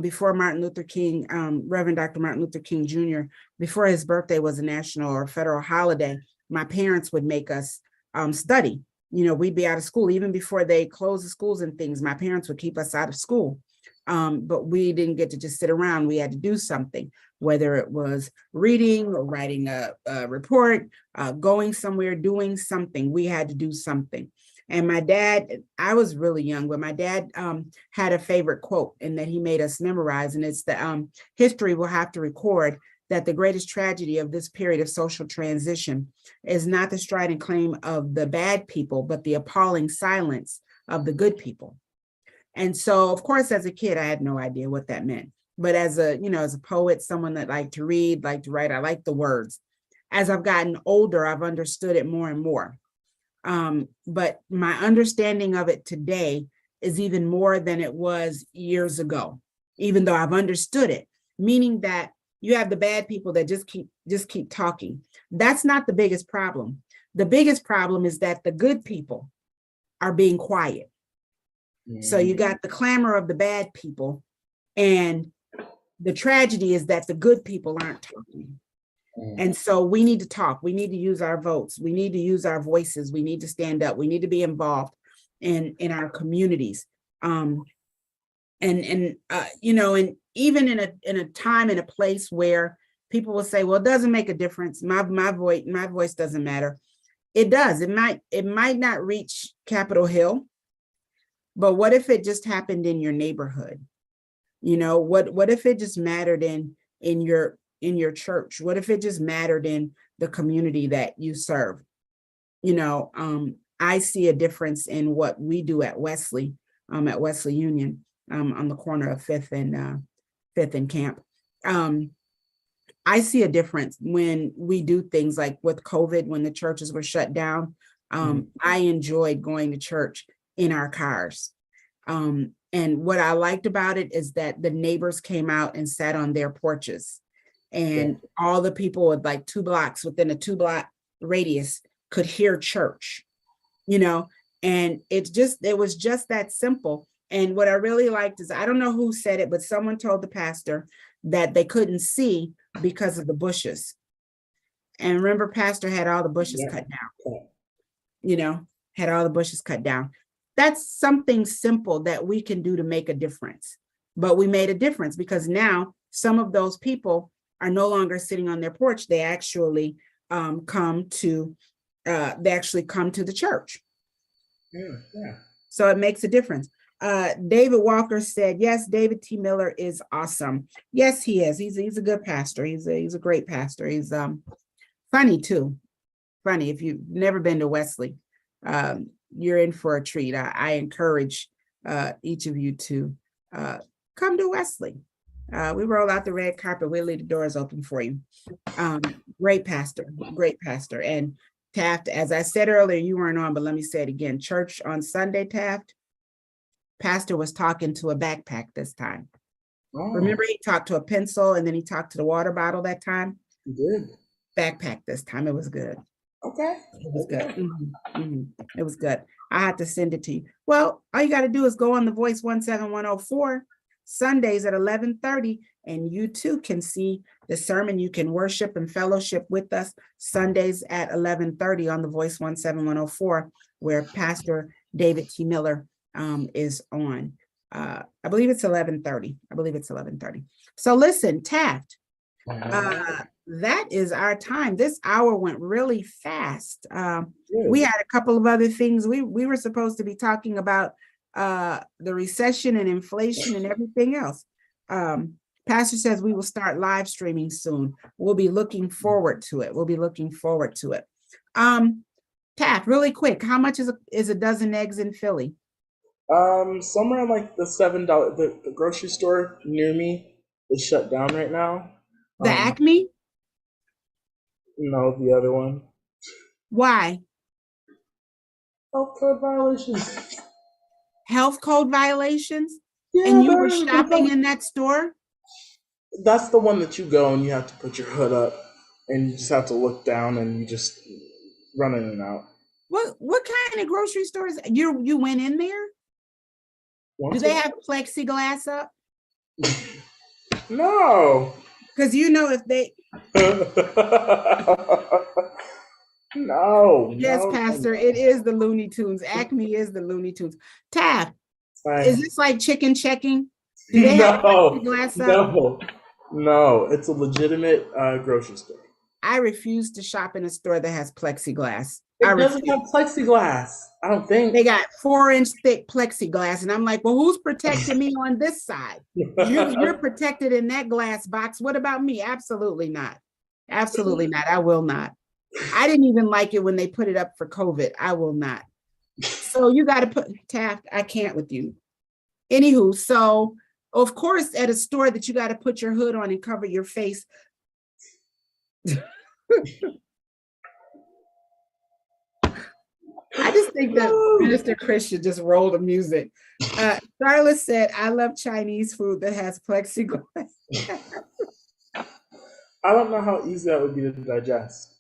before Martin Luther King, Reverend Dr. Martin Luther King Jr., before his birthday was a national or federal holiday, my parents would make us study. You know, we'd be out of school even before they closed the schools and things. My parents would keep us out of school, but we didn't get to just sit around. We had to do something, whether it was reading or writing a report, going somewhere, doing something. We had to do something. And my dad, I was really young, but my dad had a favorite quote, and that he made us memorize. And it's the history will have to record that the greatest tragedy of this period of social transition is not the strident claim of the bad people, but the appalling silence of the good people. And so, of course, as a kid, I had no idea what that meant. But as a, you know, as a poet, someone that liked to read, liked to write, I like the words. As I've gotten older, I've understood it more and more. But my understanding of it today is even more than it was years ago, even though I've understood it, meaning that you have the bad people that just keep talking. That's not the biggest problem. The biggest problem is that the good people are being quiet. So you got the clamor of the bad people, and the tragedy is that the good people aren't talking. And so we need to talk. We need to use our votes. We need to use our voices. We need to stand up. We need to be involved in our communities. You know, and even in a time and a place where people will say, well, it doesn't make a difference. My voice doesn't matter. It does. It might not reach Capitol Hill, but what if it just happened in your neighborhood? You know, what if it just mattered in your church? What if it just mattered in the community that you serve? You know, I see a difference in what we do at Wesley Union, on the corner of Fifth and Camp. I see a difference when we do things like with COVID, when the churches were shut down. I enjoyed going to church in our cars. And what I liked about it is that the neighbors came out and sat on their porches, and all the people with like 2 blocks within a 2-block radius could hear church, you know, and it was just that simple. And what I really liked is, I don't know who said it, but someone told the pastor that they couldn't see because of the bushes. And remember, pastor had all the bushes cut down, you know, had all the bushes cut down. That's something simple that we can do to make a difference. But we made a difference because now some of those people are no longer sitting on their porch. They actually come to the church. So it makes a difference. David Walker said, yes, David T. Miller is awesome. Yes, he is. He's a good pastor. He's a great pastor. He's funny too. Funny. If you've never been to Wesley, you're in for a treat. I encourage each of you to come to Wesley. We roll out the red carpet. We'll leave the doors open for you. Great pastor. And Taft, as I said earlier, you weren't on, but let me say it again. Church on Sunday, Taft, pastor was talking to a backpack this time. Remember, he talked to a pencil and then he talked to the water bottle that time? He did. Backpack this time. It was good. Okay. It was good. It was good. I had to send it to you. Well, all you got to do is go on the Voice 17104 Sundays at 11:30, and you too can see the sermon. You can worship and fellowship with us Sundays at 11:30 on the Voice 17104, where Pastor David T. Miller is on. I believe it's 11:30. So listen, Taft, that is our time. This hour went really fast. We had a couple of other things. We were supposed to be talking about the recession and inflation and everything else. Pastor says we will start live streaming soon. We'll be looking forward to it. Taft, really quick, how much is a dozen eggs in Philly? Somewhere like the $7. The grocery store near me is shut down right now. The Acme? No, the other one. Why? Health code violations. Health code violations? Yeah, And you were shopping in that store? That's the one that you go and you have to put your hood up and you just have to look down and you just run in and out. What kind of grocery stores? You went in there? Do they have plexiglass up? No. Because if they No. Yes, no, Pastor, no. it is the Looney Tunes. Acme is the Looney Tunes. Taft, is this like chicken checking? Do they have plexiglass up? No, it's a legitimate grocery store. I refuse to shop in a store that has plexiglass. It doesn't have plexiglass, I don't think. They got 4-inch thick plexiglass, and I'm like, well, who's protecting me on this side? You're protected in that glass box. What about me? Absolutely not. Absolutely not. I will not. I didn't even like it when they put it up for COVID. I will not. So you got to put Taft. I can't with you. Anywho, so of course, at a store that you got to put your hood on and cover your face. I just think that Minister Chris should just roll the music. Charlotte said, I love Chinese food that has plexiglass. I don't know how easy that would be to digest.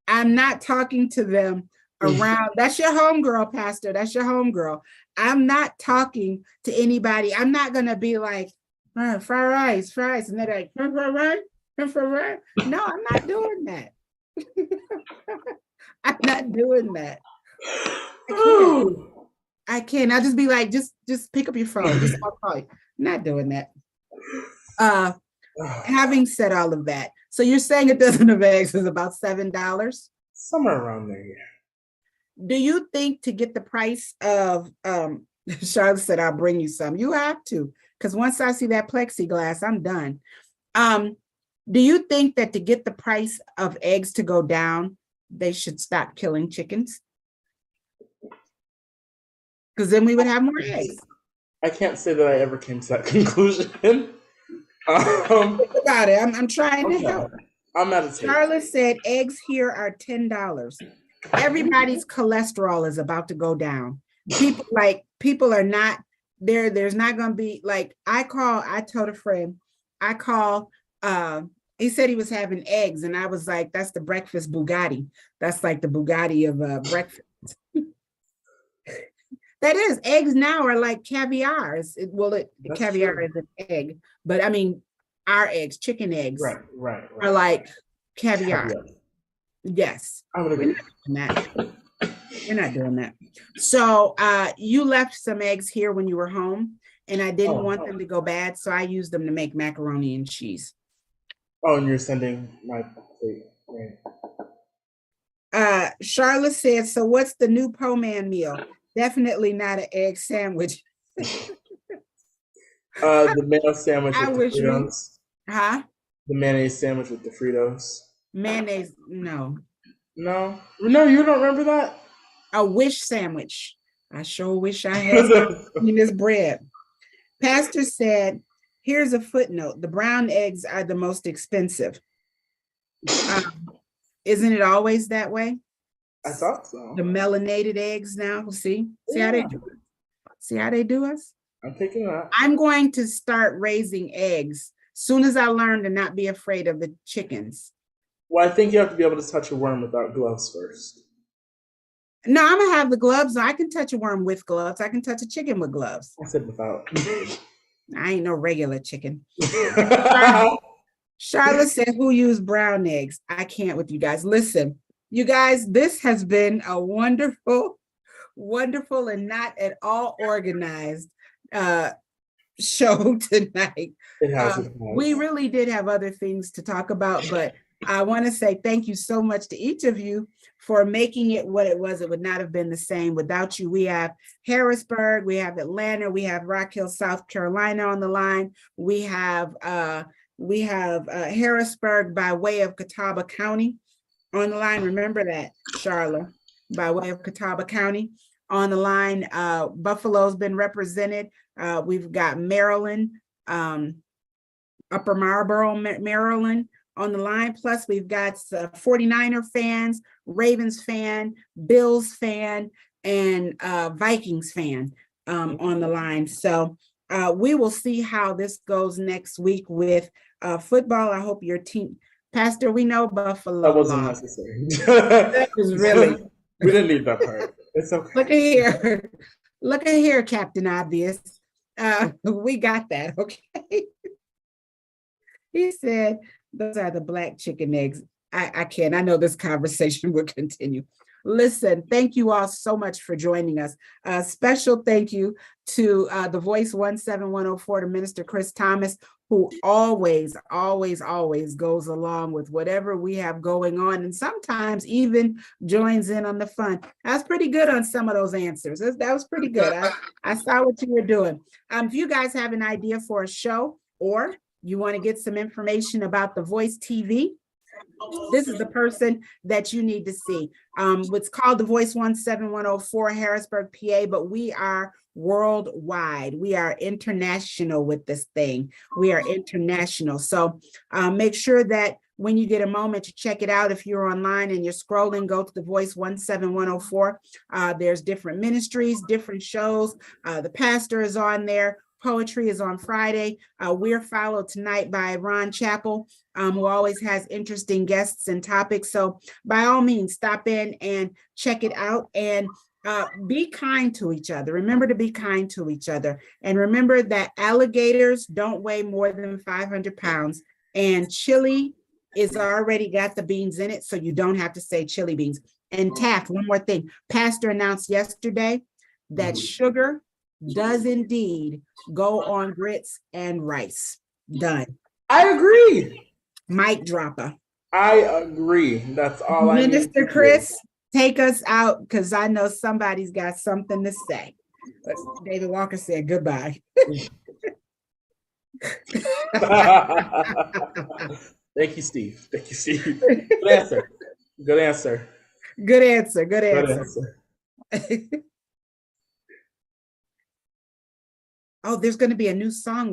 I'm not talking to them around. That's your homegirl, Pastor. That's your homegirl. I'm not talking to anybody. I'm not going to be like, fried rice. And they're like, fried rice. No, I'm not doing that. I'm not doing that. I can't. I'll just be like, just pick up your phone. Just I'll call you. I'm not doing that. Having said all of that, so you're saying a dozen of eggs is about $7? Somewhere around there, yeah. Do you think to get the price of Charlotte said, I'll bring you some. You have to, because once I see that plexiglass, I'm done. Do you think that to get the price of eggs to go down, they should stop killing chickens? Because then we would have more eggs. I can't say that I ever came to that conclusion. Think about it. I'm trying to help. I'm meditating. Charlotte said eggs here are $10. Everybody's cholesterol is about to go down. People are not there. There's not going to be like, I told a friend, he said he was having eggs and I was like, that's the breakfast Bugatti. That's like the Bugatti of breakfast. That is, eggs now are like caviar. Caviar is an egg, but I mean, our eggs, chicken eggs, right. are like caviar. Yes. I would agree. You're not doing that. So you left some eggs here when you were home, and I didn't want them to go bad, so I used them to make macaroni and cheese. Oh, and you're sending my plate. Right. Charlotte said, so what's the new po man meal? Definitely not an egg sandwich. The mayo sandwich with the Fritos. The mayonnaise sandwich with the Fritos. Mayonnaise, no. No, you don't remember that? A wish sandwich. I sure wish I had seen this bread. Pastor said, here's a footnote. The brown eggs are the most expensive. Isn't it always that way? I thought so. The melanated eggs now, see how they do it. See how they do us? I'm picking it up. I'm going to start raising eggs soon as I learn to not be afraid of the chickens. Well, I think you have to be able to touch a worm without gloves first. No, I'm gonna have the gloves. I can touch a worm with gloves. I can touch a chicken with gloves. I said without. I ain't no regular chicken. Charlotte said, who used brown eggs? I can't with you guys. Listen, you guys, this has been a wonderful, wonderful, and not at all organized show tonight. It has. We really did have other things to talk about, but I want to say thank you so much to each of you for making it what it was. It would not have been the same without you. We have Harrisburg, we have Atlanta, we have Rock Hill, South Carolina on the line. We have Harrisburg by way of Catawba County on the line. Remember that, Charlotte, by way of Catawba County on the line. Buffalo's been represented. We've got Maryland, Upper Marlboro, Maryland on the line. Plus we've got 49er fans, Ravens fan, Bills fan, and Vikings fan on the line. So we will see how this goes next week with football. I hope your team, Pastor, we know Buffalo. That wasn't necessary. That was really. We didn't need that part. It's okay. Look at here. Look at here, Captain Obvious. We got that, okay? He said, those are the black chicken eggs. I can't. I know this conversation will continue. Listen, thank you all so much for joining us. A special thank you to the Voice 17104, to Minister Chris Thomas, who always goes along with whatever we have going on, and sometimes even joins in on the fun. That's pretty good on some of those answers. That was pretty good. I saw what you were doing. If you guys have an idea for a show, or you want to get some information about the Voice TV, this is the person that you need to see. It's called the Voice 17104 Harrisburg, PA, but we are worldwide. We are international with this thing. We are international. So make sure that when you get a moment to check it out, if you're online and you're scrolling, go to the Voice 17104. There's different ministries, different shows. The pastor is on there. Poetry is on Friday. We're followed tonight by Ron Chappell, who always has interesting guests and topics. So by all means, stop in and check it out, and be kind to each other. Remember to be kind to each other. And remember that alligators don't weigh more than 500 pounds, and chili is already got the beans in it, so you don't have to say chili beans. And Taft, one more thing. Pastor announced yesterday that sugar does indeed go on grits and rice. Done. I agree. Mic dropper. I agree. That's all I need. Minister Chris, take us out, because I know somebody's got something to say. David Walker said goodbye. Thank you, Steve. Thank you, Steve. Good answer. Good answer. Good answer. Good Good answer. answer. Oh, there's going to be a new song with